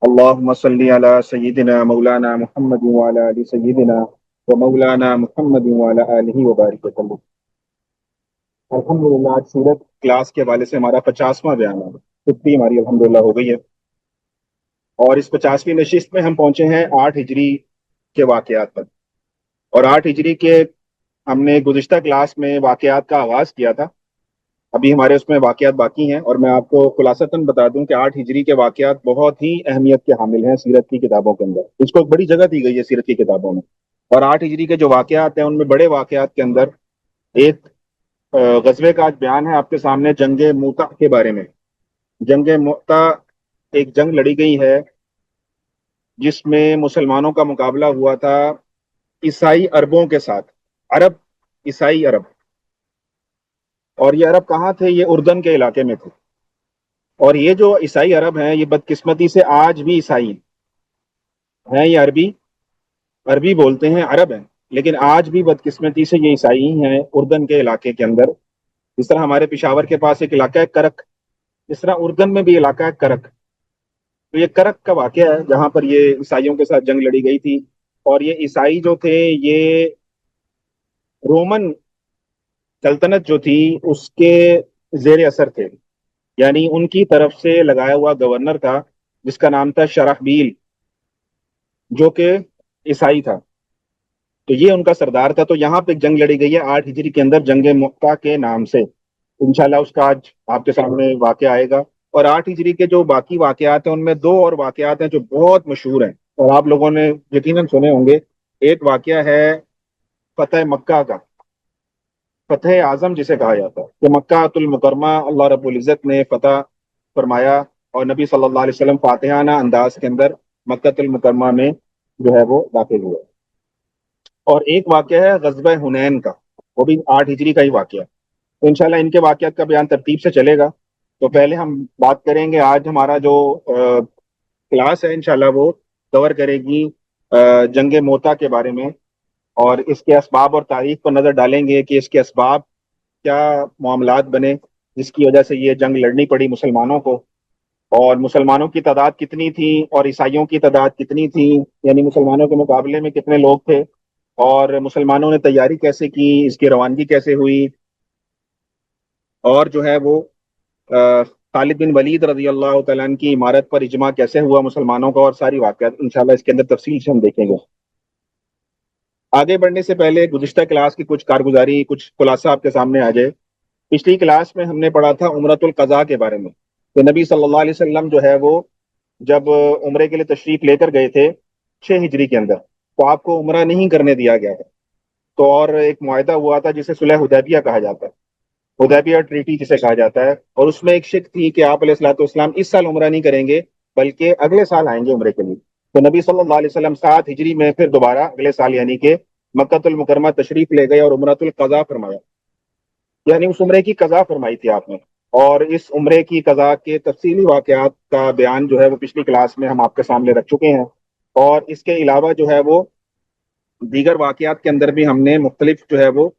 اللهم صل على سيدنا مولانا محمد وعلى ال سيدنا ومولانا محمد وعلى آله وبارك وسلم۔ الحمدللہ آج سیرت کلاس کے حوالے سے ہمارا 50واں بیان ہے، چھٹی ہماری الحمدللہ ہو گئی ہے، اور اس 50ویں نشست میں ہم پہنچے ہیں 8 ہجری کے واقعات پر۔ اور 8 ہجری کے ہم نے گزشتہ کلاس میں واقعات کا آغاز کیا تھا، ابھی ہمارے اس میں واقعات باقی ہیں، اور میں آپ کو خلاصتاً بتا دوں کہ 8 ہجری کے واقعات بہت ہی اہمیت کے حامل ہیں سیرت کی کتابوں کے اندر، اس کو ایک بڑی جگہ دی گئی ہے سیرت کی کتابوں میں۔ اور 8 ہجری کے جو واقعات ہیں ان میں بڑے واقعات کے اندر ایک غزوے کا آج بیان ہے آپ کے سامنے، جنگ موتا کے بارے میں۔ جنگ موتا ایک جنگ لڑی گئی ہے جس میں مسلمانوں کا مقابلہ ہوا تھا عیسائی عربوں کے ساتھ، عرب، عیسائی عرب۔ اور یہ عرب کہاں تھے؟ یہ اردن کے علاقے میں تھے۔ اور یہ جو عیسائی عرب ہیں یہ بدقسمتی سے آج بھی عیسائی ہیں، یہ عربی عربی بولتے ہیں، عرب ہیں، لیکن آج بھی بدقسمتی سے یہ عیسائی ہیں اردن کے علاقے کے اندر۔ جس طرح ہمارے پشاور کے پاس ایک علاقہ ہے کرک، اس طرح اردن میں بھی علاقہ ہے کرک۔ تو یہ کرک کا واقعہ ہے جہاں پر یہ عیسائیوں کے ساتھ جنگ لڑی گئی تھی، اور یہ عیسائی جو تھے یہ رومن سلطنت جو تھی اس کے زیر اثر تھے، یعنی ان کی طرف سے لگایا ہوا گورنر تھا جس کا نام تھا شرحبیل، جو کہ عیسائی تھا، تو یہ ان کا سردار تھا۔ تو یہاں پہ جنگ لڑی گئی ہے 8 ہجری کے اندر جنگ مؤتہ کے نام سے، انشاءاللہ اس کا آج آپ کے سامنے واقعہ آئے گا۔ اور 8 ہجری کے جو باقی واقعات ہیں ان میں 2 اور واقعات ہیں جو بہت مشہور ہیں اور آپ لوگوں نے یقیناً سنے ہوں گے۔ ایک واقعہ ہے فتح مکہ کا، فتح اعظم جسے کہا جاتا ہے، کہ مکہ المکرمہ اللہ رب العزت نے فتح فرمایا، اور نبی صلی اللہ علیہ وسلم فاتحانہ انداز کے اندر مکہ المکرمہ میں جو ہے وہ داخل ہوئے۔ اور ایک واقعہ ہے غزوہ حنین کا، وہ بھی 8 ہجری کا ہی واقعہ ہے۔ تو انشاءاللہ ان کے واقعات کا بیان ترتیب سے چلے گا۔ تو پہلے ہم بات کریں گے، آج ہمارا جو کلاس ہے انشاءاللہ وہ کور کرے گی جنگ موتا کے بارے میں، اور اس کے اسباب اور تاریخ پر نظر ڈالیں گے کہ اس کے اسباب کیا معاملات بنے جس کی وجہ سے یہ جنگ لڑنی پڑی مسلمانوں کو، اور مسلمانوں کی تعداد کتنی تھی اور عیسائیوں کی تعداد کتنی تھی، یعنی مسلمانوں کے مقابلے میں کتنے لوگ تھے، اور مسلمانوں نے تیاری کیسے کی، اس کی روانگی کیسے ہوئی، اور جو ہے وہ خالد بن ولید رضی اللہ تعالیٰ عنہ کی عمارت پر اجماع کیسے ہوا مسلمانوں کا، اور ساری واقعات انشاءاللہ اس کے اندر تفصیل سے ہم دیکھیں گے۔ آگے بڑھنے سے پہلے گزشتہ کلاس کی کچھ کارگزاری، کچھ خلاصہ آپ کے سامنے آ جائے۔ پچھلی کلاس میں ہم نے پڑھا تھا عمرۃ القضاء کے بارے میں، کہ نبی صلی اللہ علیہ وسلم جو ہے وہ جب عمرے کے لیے تشریف لے کر گئے تھے 6 ہجری کے اندر، تو آپ کو عمرہ نہیں کرنے دیا گیا تھا، تو اور ایک معاہدہ ہوا تھا جسے صلح حدیبیہ کہا جاتا ہے، حدیبیہ ٹریٹی جسے کہا جاتا ہے، اور اس میں ایک شرط تھی کہ آپ علیہ الصلوۃ والسلام اس سال عمرہ نہیں کریں گے بلکہ اگلے سال آئیں گے عمرے کے لیے۔ تو نبی صلی اللہ علیہ وسلم 7 ہجری میں پھر دوبارہ اگلے سال یعنی کہ مکہ المکرمہ تشریف لے گئے اور عمرۃ القضاء فرمایا، یعنی اس عمرے کی قضا فرمائی تھی آپ نے۔ اور اس عمرے کی قضا کے تفصیلی واقعات کا بیان جو ہے وہ پچھلی کلاس میں ہم آپ کے سامنے رکھ چکے ہیں، اور اس کے علاوہ جو ہے وہ دیگر واقعات کے اندر بھی ہم نے مختلف جو ہے وہ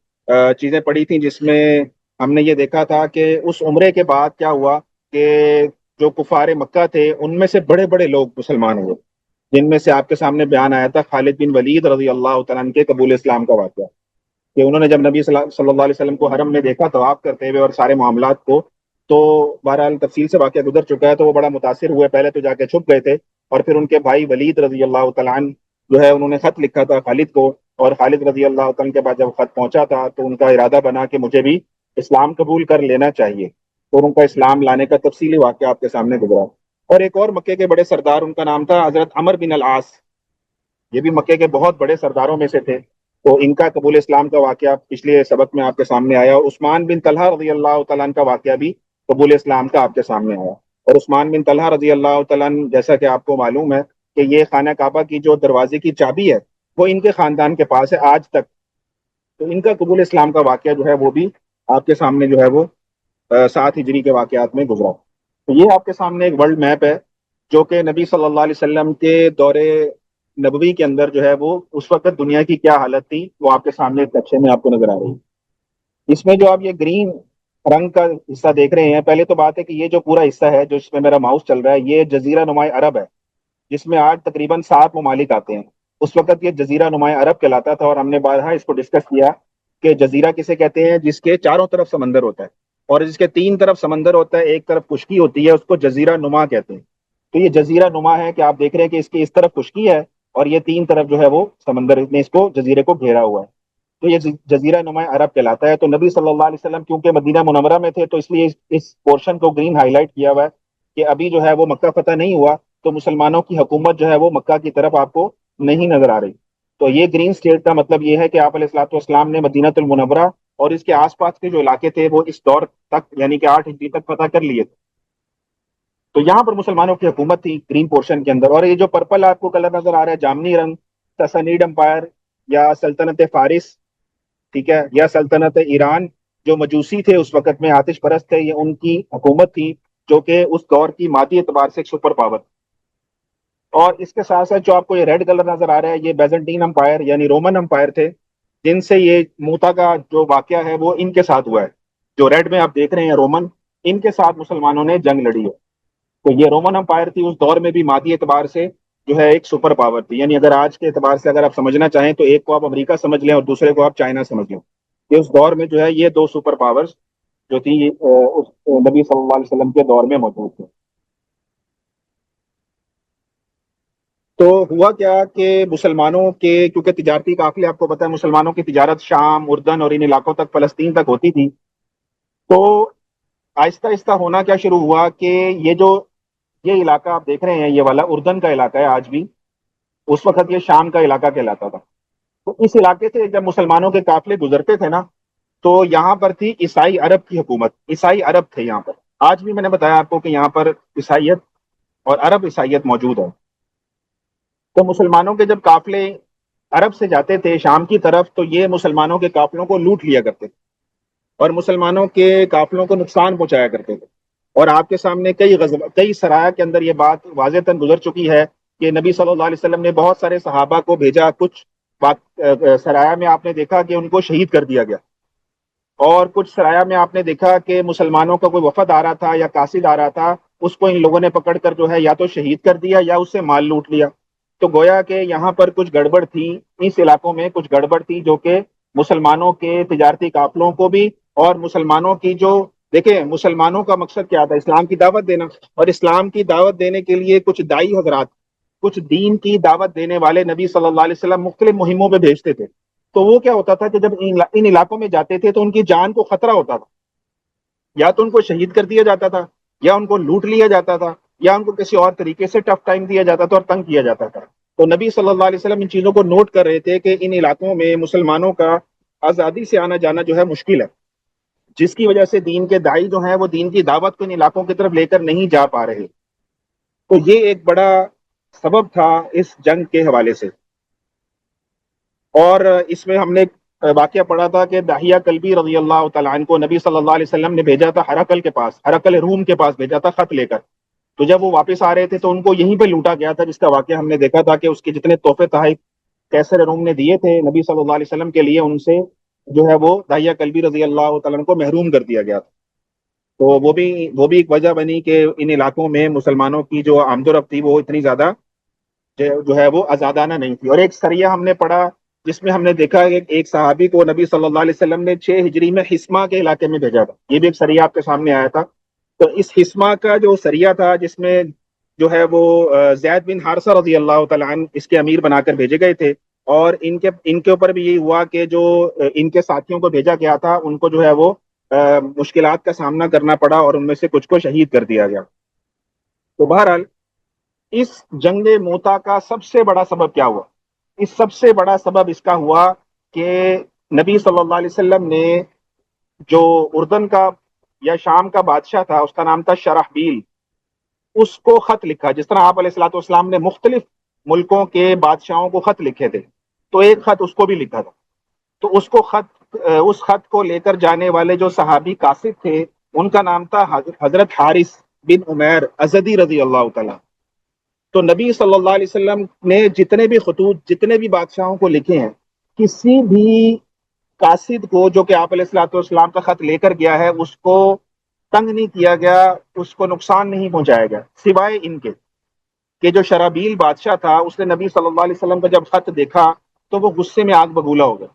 چیزیں پڑھی تھیں، جس میں ہم نے یہ دیکھا تھا کہ اس عمرے کے بعد کیا ہوا کہ جو کفار مکہ تھے ان میں سے بڑے بڑے لوگ مسلمان ہوئے، جن میں سے آپ کے سامنے بیان آیا تھا خالد بن ولید رضی اللہ تعالیٰ عنہ کے قبول اسلام کا واقعہ، کہ انہوں نے جب نبی صلی اللہ علیہ وسلم کو حرم میں دیکھا طواف کرتے ہوئے اور سارے معاملات کو، تو بہرحال تفصیل سے واقعہ گزر چکا ہے، تو وہ بڑا متاثر ہوئے، پہلے تو جا کے چھپ گئے تھے، اور پھر ان کے بھائی ولید رضی اللہ تعالیٰ عنہ جو ہے انہوں نے خط لکھا تھا خالد کو، اور خالد رضی اللہ تعالیٰ عنہ کے بعد جب خط پہنچا تھا تو ان کا ارادہ بنا کہ مجھے بھی اسلام قبول کر لینا چاہیے، اور ان کا اسلام لانے کا تفصیلی واقعہ آپ کے سامنے گزرا۔ اور ایک اور مکے کے بڑے سردار، ان کا نام تھا حضرت عمر بن العاص، یہ بھی مکے کے بہت بڑے سرداروں میں سے تھے، تو ان کا قبول اسلام کا واقعہ پچھلے سبق میں آپ کے سامنے آیا، اور عثمان بن طلحہ رضی اللہ تعالیٰ عنہ کا واقعہ بھی قبول اسلام کا آپ کے سامنے آیا۔ اور عثمان بن طلحہ رضی اللہ تعالیٰ عنہ، جیسا کہ آپ کو معلوم ہے کہ یہ خانہ کعبہ کی جو دروازے کی چابی ہے وہ ان کے خاندان کے پاس ہے آج تک، تو ان کا قبول اسلام کا واقعہ جو ہے وہ بھی آپ کے سامنے جو ہے وہ 7 ہجری کے واقعات میں گزرا۔ تو یہ آپ کے سامنے ایک ورلڈ میپ ہے جو کہ نبی صلی اللہ علیہ وسلم کے دور نبوی کے اندر جو ہے وہ اس وقت دنیا کی کیا حالت تھی وہ آپ کے سامنے ایک نقشے میں آپ کو نظر آ رہی ہے۔ اس میں جو آپ یہ گرین رنگ کا حصہ دیکھ رہے ہیں، پہلے تو بات ہے کہ یہ جو پورا حصہ ہے جو اس میں میرا ماؤس چل رہا ہے یہ جزیرہ نما عرب ہے، جس میں آج تقریباً 7 ممالک آتے ہیں. اس وقت یہ جزیرہ نمایاں عرب کہلاتا تھا، اور ہم نے بارہا اس کو ڈسکس کیا کہ جزیرہ کسے کہتے ہیں جس کے چاروں طرف سمندر ہوتا ہے، اور جس کے 3 طرف سمندر ہوتا ہے، ایک طرف خشکی ہوتی ہے، اس کو جزیرہ نما کہتے ہیں. تو یہ جزیرہ نما ہے کہ آپ دیکھ رہے ہیں کہ اس کی اس طرف خشکی ہے اور یہ 3 طرف جو ہے وہ سمندر نے اس کو جزیرے کو گھیرا ہوا ہے. تو یہ جزیرہ نما عرب کہلاتا ہے. تو نبی صلی اللہ علیہ وسلم کیونکہ مدینہ منورہ میں تھے، تو اس لیے اس پورشن کو گرین ہائی لائٹ کیا ہوا ہے کہ ابھی جو ہے وہ مکہ فتح نہیں ہوا، تو مسلمانوں کی حکومت جو ہے وہ مکہ کی طرف آپ کو نہیں نظر آ رہی. تو یہ گرین اسٹیٹ کا مطلب یہ ہے کہ آپ علیہ الصلوۃ والسلام نے مدینہ المنورہ اور اس کے آس پاس کے جو علاقے تھے وہ اس دور تک یعنی کہ 8 ہجری تک فتح کر لیے تھے. تو یہاں پر مسلمانوں کی حکومت تھی گرین پورشن کے اندر. اور یہ جو پرپل آپ کو کلر نظر آ رہا ہے، جامنی رنگ، سسانیڈ امپائر یا سلطنت فارس، ٹھیک ہے، یا سلطنت ایران، جو مجوسی تھے اس وقت میں، آتش پرست تھے، یہ ان کی حکومت تھی جو کہ اس دور کی مادی اعتبار سے ایک سپر پاور. اور اس کے ساتھ ساتھ جو آپ کو یہ ریڈ کلر نظر آ رہا ہے، یہ بیزنٹین امپائر یعنی رومن امپائر تھے، جن سے یہ موتا کا جو واقعہ ہے وہ ان کے ساتھ ہوا ہے. جو ریڈ میں آپ دیکھ رہے ہیں رومن، ان کے ساتھ مسلمانوں نے جنگ لڑی ہے. تو یہ رومن امپائر تھی اس دور میں بھی مادی اعتبار سے جو ہے ایک سپر پاور تھی. یعنی اگر آج کے اعتبار سے اگر آپ سمجھنا چاہیں تو ایک کو آپ امریکہ سمجھ لیں اور دوسرے کو آپ چائنا سمجھ لیں. کہ اس دور میں جو ہے یہ 2 سپر پاورز جو تھی اس نبی صلی اللہ علیہ وسلم کے دور میں موجود تھے. تو ہوا کیا کہ مسلمانوں کے کیونکہ تجارتی قافلے آپ کو پتا ہے مسلمانوں کی تجارت شام، اردن اور ان علاقوں تک، فلسطین تک ہوتی تھی. تو آہستہ آہستہ ہونا کیا شروع ہوا کہ یہ علاقہ آپ دیکھ رہے ہیں، یہ والا اردن کا علاقہ ہے آج بھی، اس وقت یہ شام کا علاقہ کہلاتا تھا. تو اس علاقے سے جب مسلمانوں کے قافلے گزرتے تھے نا، تو یہاں پر تھی عیسائی عرب کی حکومت. عیسائی عرب تھے یہاں پر. آج بھی میں نے بتایا آپ کو کہ یہاں پر عیسائیت اور عرب عیسائیت موجود ہے. تو مسلمانوں کے جب قافلے عرب سے جاتے تھے شام کی طرف، تو یہ مسلمانوں کے قافلوں کو لوٹ لیا کرتے تھے اور مسلمانوں کے قافلوں کو نقصان پہنچایا کرتے تھے. اور آپ کے سامنے کئی سرایا کے اندر یہ بات واضح تن گزر چکی ہے کہ نبی صلی اللہ علیہ وسلم نے بہت سارے صحابہ کو بھیجا. کچھ بات سرایا میں آپ نے دیکھا کہ ان کو شہید کر دیا گیا، اور کچھ سرایا میں آپ نے دیکھا کہ مسلمانوں کا کوئی وفد آ رہا تھا یا قاصد آ رہا تھا، اس کو ان لوگوں نے پکڑ کر جو ہے یا تو شہید کر دیا یا اس سے مال لوٹ لیا. تو گویا کہ یہاں پر کچھ گڑبڑ تھی، اس علاقوں میں کچھ گڑبڑ تھی جو کہ مسلمانوں کے تجارتی قافلوں کو بھی، اور مسلمانوں کی جو دیکھیں مسلمانوں کا مقصد کیا تھا، اسلام کی دعوت دینا. اور اسلام کی دعوت دینے کے لیے کچھ دائی حضرات، کچھ دین کی دعوت دینے والے نبی صلی اللہ علیہ وسلم مختلف مہموں پہ بھیجتے تھے. تو وہ کیا ہوتا تھا کہ جب ان علاقوں میں جاتے تھے تو ان کی جان کو خطرہ ہوتا تھا. یا تو ان کو شہید کر دیا جاتا تھا، یا ان کو لوٹ لیا جاتا تھا، یا ان کو کسی اور طریقے سے ٹف ٹائم دیا جاتا تھا اور تنگ کیا جاتا تھا. تو نبی صلی اللہ علیہ وسلم ان چیزوں کو نوٹ کر رہے تھے کہ ان علاقوں میں مسلمانوں کا آزادی سے آنا جانا جو ہے مشکل ہے، جس کی وجہ سے دین کے دائی جو ہیں وہ دین کی دعوت کو ان علاقوں کی طرف لے کر نہیں جا پا رہے. تو یہ ایک بڑا سبب تھا اس جنگ کے حوالے سے. اور اس میں ہم نے واقعہ پڑھا تھا کہ داہیہ کلبی رضی اللہ تعالیٰ عنہ کو نبی صلی اللہ علیہ وسلم نے بھیجا تھا ہرقل کے پاس، ہرقل روم کے پاس بھیجا تھا خط لے کر. تو جب وہ واپس آ رہے تھے تو ان کو یہیں پہ لوٹا گیا تھا، جس کا واقعہ ہم نے دیکھا تھا کہ اس کے جتنے تحفے تحائف کیسر روم نے دیے تھے نبی صلی اللہ علیہ وسلم کے لیے، ان سے جو ہے وہ داہیہ کلبی رضی اللہ تعالیٰ عنہ کو محروم کر دیا گیا تھا. تو وہ بھی ایک وجہ بنی کہ ان علاقوں میں مسلمانوں کی جو آمد و رفت تھی وہ اتنی زیادہ جو ہے وہ آزادانہ نہیں تھی. اور ایک سریہ ہم نے پڑھا جس میں ہم نے دیکھا کہ ایک صحابی کو نبی صلی اللہ علیہ وسلم نے 6 ہجری میں حسما کے علاقے میں بھیجا تھا. یہ بھی ایک سریہ آپ کے سامنے آیا تھا. تو اس حسما کا جو سریہ تھا جس میں جو ہے وہ زید بن حارثہ رضی اللہ تعالیٰ عنہ اس کے امیر بنا کر بھیجے گئے تھے. اور ان کے اوپر بھی یہی ہوا کہ جو ان کے ساتھیوں کو بھیجا گیا تھا ان کو جو ہے وہ مشکلات کا سامنا کرنا پڑا، اور ان میں سے کچھ کو شہید کر دیا گیا. تو بہرحال اس جنگ موتا کا سب سے بڑا سبب کیا ہوا؟ اس سب سے بڑا سبب اس کا ہوا کہ نبی صلی اللہ علیہ وسلم نے جو اردن کا یا شام کا بادشاہ تھا، اس کا نام تھا شرحبیل، اس کو خط لکھا. جس طرح آپ علیہ الصلوۃ والسلام نے مختلف ملکوں کے بادشاہوں کو خط لکھے تھے، تو ایک خط اس کو بھی لکھا تھا. تو اس خط کو لے کر جانے والے جو صحابی قاصد تھے ان کا نام تھا حضرت حارث بن عمیر ازدی رضی اللہ تعالیٰ. تو نبی صلی اللہ علیہ وسلم نے جتنے بھی خطوط جتنے بھی بادشاہوں کو لکھے ہیں، کسی بھی قاصد کو جو کہ آپ علیہ الصلوۃ والسلام کا خط لے کر گیا ہے اس کو تنگ نہیں کیا گیا، اس کو نقصان نہیں پہنچایا گیا، سوائے ان کے کہ جو شرابیل بادشاہ تھا اس نے نبی صلی اللہ علیہ وسلم کا جب خط دیکھا تو وہ غصے میں آگ بگولا ہو گیا،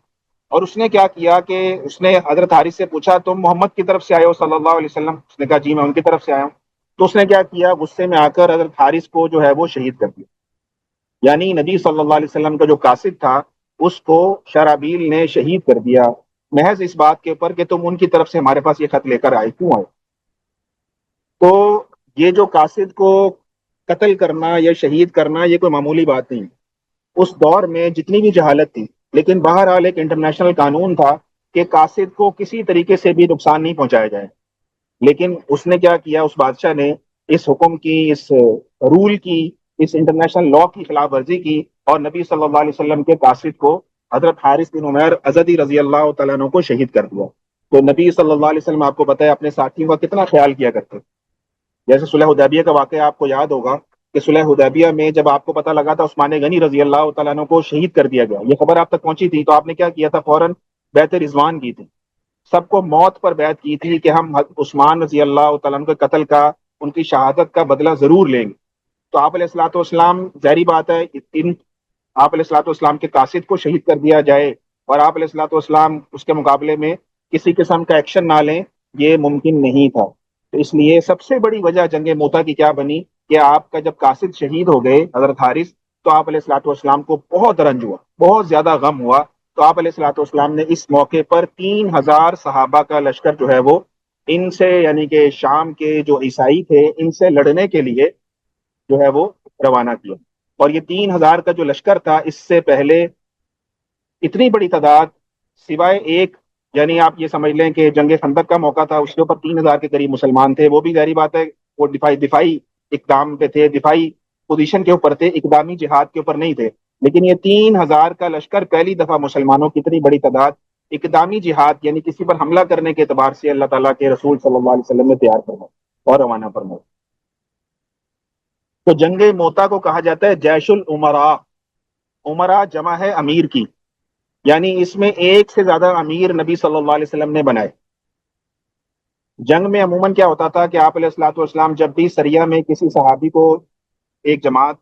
اور اس نے کیا کیا کہ اس نے حضرت حارث سے پوچھا تم محمد کی طرف سے آئے ہو صلی اللہ علیہ وسلم؟ اس نے کہا جی میں ان کی طرف سے آیا ہوں۔ تو اس نے کیا کیا، غصے میں آ کر حضرت حارث کو جو ہے وہ شہید کر دیا۔ یعنی نبی صلی اللہ علیہ وسلم کا جو قاصد تھا اس کو شرابیل نے شہید کر دیا، محض اس بات کے اوپر کہ تم ان کی طرف سے ہمارے پاس یہ خط لے کر آئے، کیوں آئے؟ تو یہ جو قاصد کو قتل کرنا یا شہید کرنا یہ کوئی معمولی بات نہیں۔ اس دور میں جتنی بھی جہالت تھی، لیکن بہرحال ایک انٹرنیشنل قانون تھا کہ قاصد کو کسی طریقے سے بھی نقصان نہیں پہنچایا جائے۔ لیکن اس نے کیا کیا، اس بادشاہ نے اس حکم کی، اس رول کی، اس انٹرنیشنل لا کی خلاف ورزی کی، اور نبی صلی اللہ علیہ وسلم کے قاصد کو حضرت حارث بن عمیر ازدی رضی اللہ تعالیٰ عنہ کو شہید کر دیا۔ تو نبی صلی اللہ علیہ وسلم آپ کو پتہ ہے اپنے ساتھیوں کا کتنا خیال کیا کرتے۔ جیسے صلح حدیبیہ کا واقعہ آپ کو یاد ہوگا کہ صلح حدیبیہ میں جب آپ کو پتہ لگا تھا عثمان غنی رضی اللہ تعالیٰ عنہ کو شہید کر دیا گیا، یہ خبر آپ تک پہنچی تھی، تو آپ نے کیا کیا تھا، فوراً بیعت رضوان کی تھی، سب کو موت پر بیعت کی تھی کہ ہم عثمان رضی اللہ تعالیٰ عنہ کے قتل کا، ان کی شہادت کا بدلہ ضرور لیں گے۔ تو آپ علیہ الصلوۃ والسلام، ظاہری بات ہے ان آپ علیہ الصلوۃ والسلام کے قاصد کو شہید کر دیا جائے اور آپ علیہ الصلوۃ والسلام اس کے مقابلے میں کسی قسم کا ایکشن نہ لیں، یہ ممکن نہیں تھا۔ تو اس لیے سب سے بڑی وجہ جنگ موتا کی کیا بنی کہ آپ کا جب قاصد شہید ہو گئے حضرت حارث، تو آپ علیہ الصلوۃ والسلام کو بہت رنج ہوا، بہت زیادہ غم ہوا۔ تو آپ علیہ الصلوۃ والسلام نے اس موقع پر 3,000 صحابہ کا لشکر جو ہے وہ ان سے، یعنی کہ شام کے جو عیسائی تھے ان سے لڑنے کے لیے جو ہے وہ روانہ کیا۔ اور یہ 3,000 کا جو لشکر تھا، اس سے پہلے اتنی بڑی تعداد سوائے ایک، یعنی آپ یہ سمجھ لیں کہ جنگ خندق کا موقع تھا، اس کے اوپر 3,000 کے قریب مسلمان تھے، وہ بھی ظاہری بات ہے وہ دفاعی اقدام پہ تھے، دفاعی پوزیشن کے اوپر تھے، اقدامی جہاد کے اوپر نہیں تھے۔ لیکن یہ 3,000 کا لشکر پہلی دفعہ مسلمانوں کی اتنی بڑی تعداد اقدامی جہاد یعنی کسی پر حملہ کرنے کے اعتبار سے اللہ تعالیٰ کے رسول صلی اللہ علیہ وسلم نے تیار کرنا اور روانہ فرمایا۔ تو جنگ موتا کو کہا جاتا ہے جیش الامراء، امراء جمع ہے امیر کی، یعنی اس میں ایک سے زیادہ امیر نبی صلی اللہ علیہ وسلم نے بنائے۔ جنگ میں عموماً کیا ہوتا تھا کہ آپ علیہ الصلوۃ والسلام جب بھی سریہ میں کسی صحابی کو ایک جماعت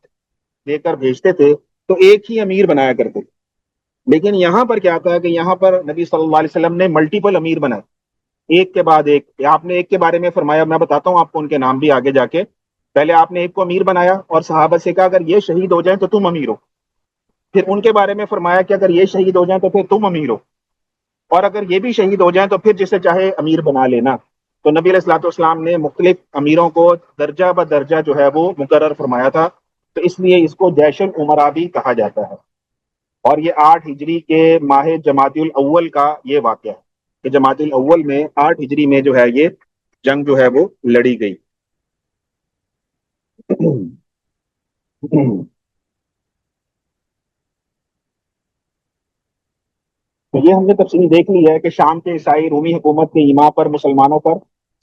دے کر بھیجتے تھے تو ایک ہی امیر بنایا کرتے، لیکن یہاں پر کیا تھا کہ یہاں پر نبی صلی اللہ علیہ وسلم نے ملٹیپل امیر بنائے، ایک کے بعد ایک۔ آپ نے ایک کے بارے میں فرمایا، میں بتاتا ہوں آپ کو ان کے نام بھی آگے جا کے۔ پہلے آپ نے ایک کو امیر بنایا اور صحابہ سے کہا اگر یہ شہید ہو جائیں تو تم امیر ہو۔ پھر ان کے بارے میں فرمایا کہ اگر یہ شہید ہو جائیں تو پھر تم امیر ہو، اور اگر یہ بھی شہید ہو جائیں تو پھر جسے چاہے امیر بنا لینا۔ تو نبی علیہ الصلوۃ والسلام نے مختلف امیروں کو درجہ بدرجہ جو ہے وہ مقرر فرمایا تھا، تو اس لیے اس کو جیش الامراء بھی کہا جاتا ہے۔ اور یہ 8 ہجری کے ماہ جمادی الاول کا یہ واقعہ ہے کہ جمادی الاول میں 8 ہجری میں جو ہے یہ جنگ جو ہے وہ لڑی گئی۔ تو یہ ہم نے تفصیل دیکھ لی ہے کہ شام کے عیسائی رومی حکومت کے ایما پر مسلمانوں پر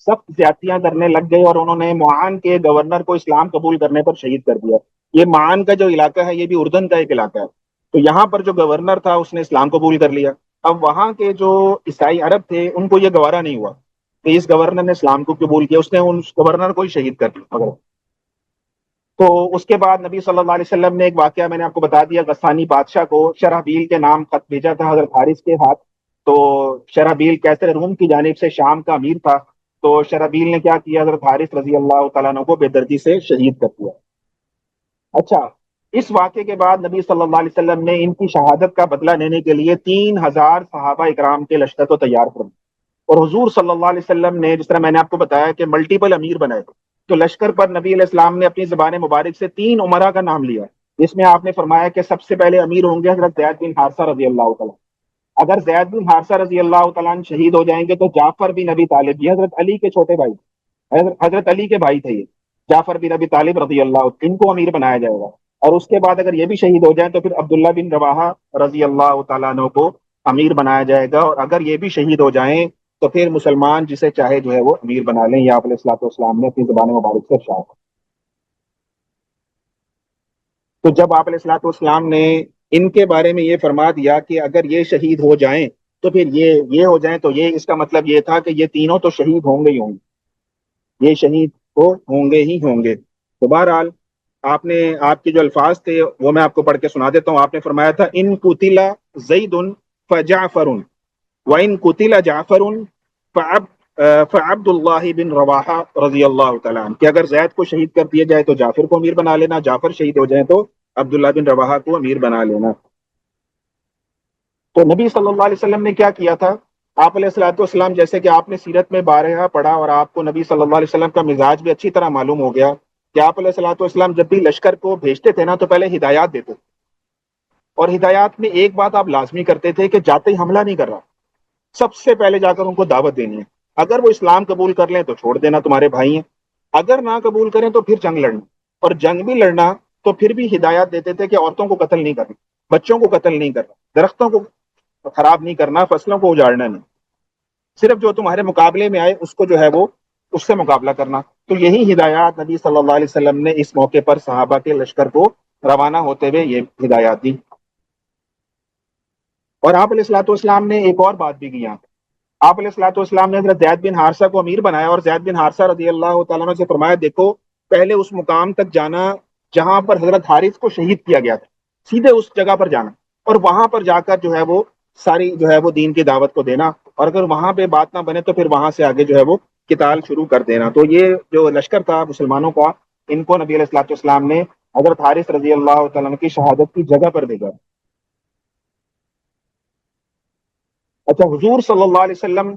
سخت زیادتیاں کرنے لگ گئے، اور انہوں نے معان کے گورنر کو اسلام قبول کرنے پر شہید کر دیا۔ یہ معان کا جو علاقہ ہے یہ بھی اردن کا ایک علاقہ ہے، تو یہاں پر جو گورنر تھا اس نے اسلام قبول کر لیا۔ اب وہاں کے جو عیسائی عرب تھے ان کو یہ گوارا نہیں ہوا کہ اس گورنر نے اسلام کو قبول کیا، اس نے اس گورنر کو ہی شہید کر دیا۔ تو اس کے بعد نبی صلی اللہ علیہ وسلم نے ایک واقعہ میں نے آپ کو بتا دیا، غسانی بادشاہ کو شرحبیل کے نام خط بھیجا تھا حضرت حارث کے ہاتھ۔ تو شرحبیل کیسر روم کی جانب سے شام کا امیر تھا، تو شرحبیل نے کیا کیا، حضرت حارث رضی اللہ تعالیٰ عنہ کو بے دردی سے شہید کر دیا۔ اچھا، اس واقعے کے بعد نبی صلی اللہ علیہ وسلم نے ان کی شہادت کا بدلہ لینے کے لیے 3,000 صحابہ اکرام کے لشکر کو تیار کر دیا، اور حضور صلی اللہ علیہ وسلم نے جس طرح میں نے آپ کو بتایا کہ ملٹیپل امیر بنائے، تو لشکر پر نبی علیہ السلام نے اپنی زبان مبارک سے 3 عمرا کا نام لیا، جس میں آپ نے فرمایا کہ سب سے پہلے امیر ہوں گے حضرت زید بن حارثہ رضی اللہ تعالیٰ۔ اگر زید بن حارثہ رضی اللہ تعالیٰ عنہ شہید ہو جائیں گے تو جعفر بن ابی طالب، یہ حضرت علی کے چھوٹے بھائی، حضرت علی کے بھائی تھے، یہ جعفر بن ابی طالب رضی اللہ، ان کو امیر بنایا جائے گا۔ اور اس کے بعد اگر یہ بھی شہید ہو جائیں تو پھر عبداللہ بن رواحہ رضی اللہ تعالیٰ عنہ کو امیر بنایا جائے گا، اور اگر یہ بھی شہید ہو جائیں تو پھر مسلمان جسے چاہے جو ہے وہ امیر بنا لیں، یا آپ علیہ الصلوۃ والسلام نے اپنی زبان مبارک سے ارشاد۔ تو جب آپ علیہ الصلوۃ والسلام نے ان کے بارے میں یہ فرما دیا کہ اگر یہ شہید ہو جائیں تو پھر یہ ہو جائیں، تو یہ اس کا مطلب یہ تھا کہ یہ تینوں تو شہید ہوں گے ہی ہوں گے، یہ شہید تو ہوں گے ہی ہوں گے۔ تو بہرحال آپ نے آپ کے جو الفاظ تھے وہ میں آپ کو پڑھ کے سنا دیتا ہوں. آپ نے فرمایا تھا ان قتل زید فجعفر وان قتل جعفر فعبد اللہ بن رواحہ رضی اللہ تعالیٰ عنہ، کہ اگر زید کو شہید کر دیا جائے تو جعفر کو امیر بنا لینا، جعفر شہید ہو جائیں تو عبداللہ بن رواحہ کو امیر بنا لینا. تو نبی صلی اللہ علیہ وسلم نے کیا کیا تھا؟ آپ علیہ الصلوۃ والسلام، جیسے کہ آپ نے سیرت میں بارہا پڑھا اور آپ کو نبی صلی اللہ علیہ وسلم کا مزاج بھی اچھی طرح معلوم ہو گیا کہ آپ علیہ الصلوۃ والسلام جب بھی لشکر کو بھیجتے تھے نا تو پہلے ہدایات دیتے تھے، اور ہدایات میں ایک بات آپ لازمی کرتے تھے کہ جاتے ہی حملہ نہیں کر رہا، سب سے پہلے جا کر ان کو دعوت دینی ہے. اگر وہ اسلام قبول کر لیں تو چھوڑ دینا، تمہارے بھائی ہیں. اگر نہ قبول کریں تو پھر جنگ لڑنا، اور جنگ بھی لڑنا تو پھر بھی ہدایات دیتے تھے کہ عورتوں کو قتل نہیں کرنا، بچوں کو قتل نہیں کرنا، درختوں کو خراب نہیں کرنا، فصلوں کو اجاڑنا نہیں، صرف جو تمہارے مقابلے میں آئے اس کو جو ہے وہ اس سے مقابلہ کرنا. تو یہی ہدایات نبی صلی اللہ علیہ وسلم نے اس موقع پر صحابہ کے لشکر کو روانہ ہوتے ہوئے یہ ہدایات دی. اور آپ علیہ الصلوۃ والسلام نے ایک اور بات بھی کی یہاں. آپ علیہ الصلوۃ والسلام نے حضرت زید بن حارثہ کو امیر بنایا، اور زید بن حارثہ رضی اللہ تعالیٰ عنہ سے فرمایا دیکھو پہلے اس مقام تک جانا جہاں پر حضرت حارث کو شہید کیا گیا تھا، سیدھے اس جگہ پر جانا، اور وہاں پر جا کر جو ہے وہ ساری جو ہے وہ دین کی دعوت کو دینا، اور اگر وہاں پہ بات نہ بنے تو پھر وہاں سے آگے جو ہے وہ قتال شروع کر دینا. تو یہ جو لشکر تھا مسلمانوں کا، ان کو نبی علیہ الصلوۃ والسلام نے حضرت حارث رضی اللہ تعالیٰ عنہ کی شہادت کی جگہ پر بھیجا. اچھا، حضور صلی اللہ علیہ وسلم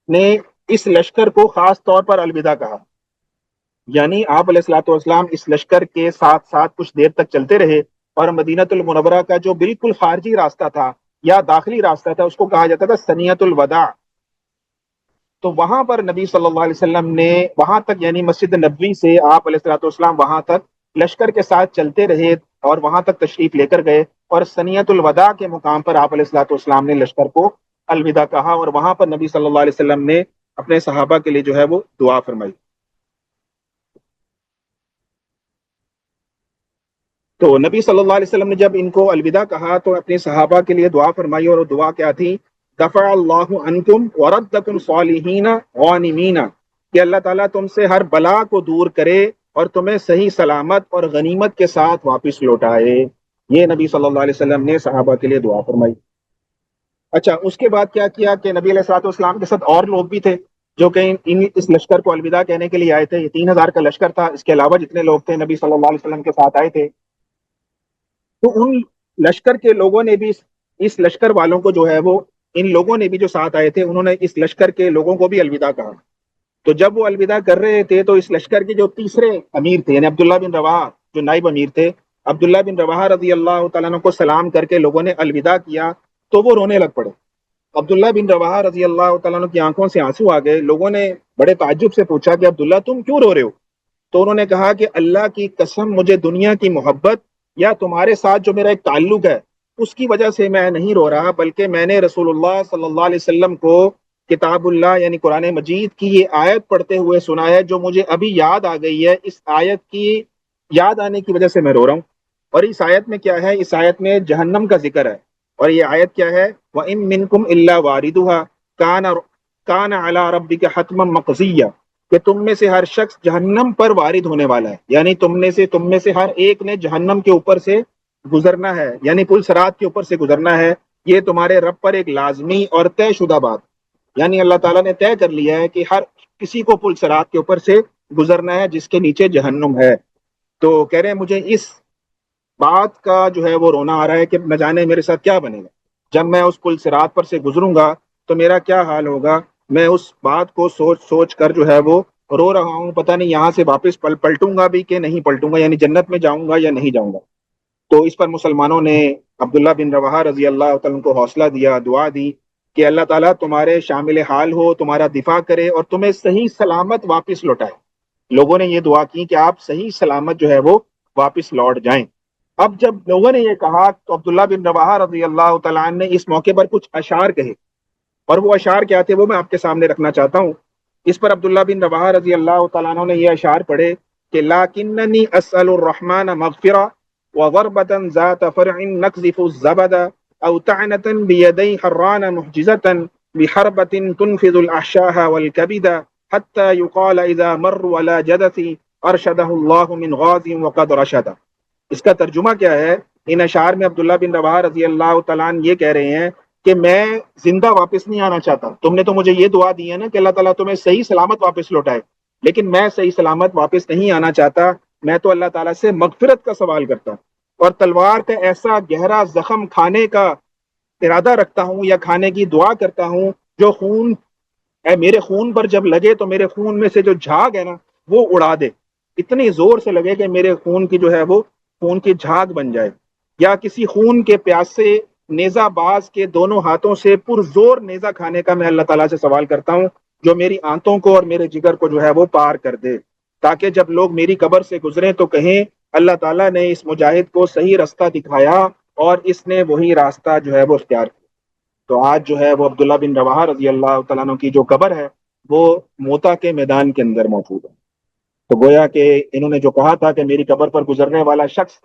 نے اس لشکر کو خاص طور پر الوداع کہا، یعنی آپ علیہ الصلوۃ والسلام اس لشکر کے ساتھ ساتھ کچھ دیر تک چلتے رہے، اور مدینۃ المنورہ کا جو بالکل خارجی راستہ تھا یا داخلی راستہ تھا اس کو کہا جاتا تھا سنیت الوداع. تو وہاں پر نبی صلی اللہ علیہ وسلم نے وہاں تک، یعنی مسجد نبوی سے آپ علیہ الصلوۃ والسلام وہاں تک لشکر کے ساتھ چلتے رہے اور وہاں تک تشریف لے کر گئے، اور سنیت الوداع کے مقام پر آپ علیہ الصلوۃ والسلام نے لشکر کو الوداع کہا، اور وہاں پر نبی صلی اللہ علیہ وسلم نے اپنے صحابہ کے لیے جو ہے وہ دعا فرمائی. تو نبی صلی اللہ علیہ وسلم نے جب ان کو الوداع کہا تو اپنے صحابہ کے لیے دعا فرمائی، اور وہ دعا کیا تھی؟ دفع اللہ عنکم وردکم صالحین غانمین، کہ اللہ تعالیٰ تم سے ہر بلا کو دور کرے اور تمہیں صحیح سلامت اور غنیمت کے ساتھ واپس لوٹائے. یہ نبی صلی اللہ علیہ وسلم نے صحابہ کے لیے دعا فرمائی. اچھا، اس کے بعد کیا کیا کہ نبی علیہ الصلوۃ والسلام کے ساتھ اور لوگ بھی تھے جو کہ اس لشکر کو الوداع کہنے کے لیے آئے تھے. یہ 3,000 کا لشکر تھا، اس کے علاوہ جتنے لوگ تھے نبی صلی اللہ علیہ وسلم کے ساتھ آئے تھے. تو ان لشکر کے لوگوں نے بھی اس لشکر والوں کو جو ہے وہ ان لوگوں نے بھی جو ساتھ آئے تھے انہوں نے اس لشکر کے لوگوں کو بھی الوداع کہا. تو جب وہ الوداع کر رہے تھے تو اس لشکر کے جو تیسرے امیر تھے، یعنی عبداللہ بن رواحہ جو نائب امیر تھے، عبداللہ بن رواحہ رضی اللہ تعالیٰ عنہ کو سلام کر کے لوگوں نے الوداع کیا تو وہ رونے لگ پڑے. عبداللہ بن رواحہ رضی اللہ تعالیٰ عنہ کی آنکھوں سے آنسو آ گئے. لوگوں نے بڑے تعجب سے پوچھا کہ عبداللہ تم کیوں رو رہے ہو؟ تو انہوں نے کہا کہ اللہ کی قسم مجھے دنیا کی محبت یا تمہارے ساتھ جو میرا ایک تعلق ہے اس کی وجہ سے میں نہیں رو رہا، بلکہ میں نے رسول اللہ صلی اللہ علیہ وسلم کو کتاب اللہ یعنی قرآن مجید کی یہ آیت پڑھتے ہوئے سنا ہے جو مجھے ابھی یاد آ گئی ہے. اس آیت کی یاد آنے کی وجہ سے میں رو رہا ہوں. اور اس آیت میں کیا ہے؟ اس آیت میں جہنم کا ذکر ہے. اور یہ آیت کیا ہے؟ وَإِن مِّنكُمْ إِلَّا وَارِدُهَا كَانَ عَلَىٰ رَبِّكَ حَتْمًا مَّقْضِيًّا، کہ تم میں سے ہر شخص جہنم پر وارد ہونے والا ہے، یعنی تم میں سے ہر ایک نے جہنم کے اوپر سے گزرنا ہے، یعنی پل صراط کے اوپر سے گزرنا ہے. یہ تمہارے رب پر ایک لازمی اور طے شدہ بات، یعنی اللہ تعالیٰ نے طے کر لیا ہے کہ ہر کسی کو پل صراط کے اوپر سے گزرنا ہے جس کے نیچے جہنم ہے. تو کہہ رہے ہیں مجھے اس بات کا جو ہے وہ رونا آ رہا ہے کہ نہ جانے میرے ساتھ کیا بنے گا جب میں اس پل صراط پر سے گزروں گا تو میرا کیا حال ہوگا. میں اس بات کو سوچ سوچ کر جو ہے وہ رو رہا ہوں. پتہ نہیں یہاں سے واپس پلٹوں گا بھی کہ نہیں پلٹوں گا، یعنی جنت میں جاؤں گا یا نہیں جاؤں گا. تو اس پر مسلمانوں نے عبداللہ بن رواحہ رضی اللہ تعالیٰ کو حوصلہ دیا، دعا دی کہ اللہ تعالیٰ تمہارے شامل حال ہو، تمہارا دفاع کرے اور تمہیں صحیح سلامت واپس لوٹائے. لوگوں نے یہ دعا کی کہ آپ صحیح سلامت جو ہے وہ واپس لوٹ جائیں. اب جب لوگوں نے یہ کہا تو عبداللہ بن رواحہ رضی اللہ تعالیٰ عنہ نے اس موقع پر کچھ اشعار کہے، اور وہ اشعار کیا تھے وہ میں آپ کے سامنے رکھنا چاہتا ہوں. اس پر عبداللہ بن رواحہ رضی اللہ تعالیٰ عنہ نے یہ اشعار پڑھے کہ لَكِنَّنِي أَسْأَلُ الرَّحْمَنَ مَغْفِرَةً وَضَرْبَةً ذَاتَ فَرْعٍ نَقْذِفُ الزَّبَدَ أَوْ طَعْنَةً بِيَدَيْ حَرَّانَ مُحْجِزَةً بِحَرْبَةٍ تُنْفِذُ الْأَحْشَاءَ وَالْكَبِدَ حَتَّى يُقَالَ إِذَا مَرُّوا عَلَى جَدَثِ ارشدہ اللہ من غاز وقد رشد. اس کا ترجمہ کیا ہے؟ ان اشعار میں عبداللہ بن رواحہ رضی اللہ تعالیٰ عنہ یہ کہہ رہے ہیں کہ میں زندہ واپس نہیں آنا چاہتا. تم نے تو مجھے یہ دعا دی ہے نا کہ اللہ تعالیٰ تمہیں صحیح سلامت واپس لوٹائے، لیکن میں صحیح سلامت واپس نہیں آنا چاہتا. میں تو اللہ تعالیٰ سے مغفرت کا سوال کرتا ہوں اور تلوار کا ایسا گہرا زخم کھانے کا ارادہ رکھتا ہوں یا کھانے کی دعا کرتا ہوں جو خون میرے خون پر جب لگے تو میرے خون میں سے جو جھاگ ہے نا وہ اڑا دے، اتنی زور سے لگے کہ میرے خون کی جو ہے وہ خون کی جھاگ بن جائے. یا کسی خون کے پیاسے نیزہ باز کے دونوں ہاتھوں سے پرزور نیزہ کھانے کا میں اللہ تعالیٰ سے سوال کرتا ہوں جو میری آنتوں کو اور میرے جگر کو جو ہے وہ پار کر دے، تاکہ جب لوگ میری قبر سے گزریں تو کہیں اللہ تعالیٰ نے اس مجاہد کو صحیح راستہ دکھایا اور اس نے وہی راستہ جو ہے وہ اختیار کیا. تو آج جو ہے وہ عبداللہ بن رواحہ رضی اللہ تعالیٰ عنہ کی جو قبر ہے وہ موتا کے میدان کے اندر موجود ہے. تو گویا کہ انہوں نے جو کہا تھا کہ میری قبر پر گزرنے والا شخص،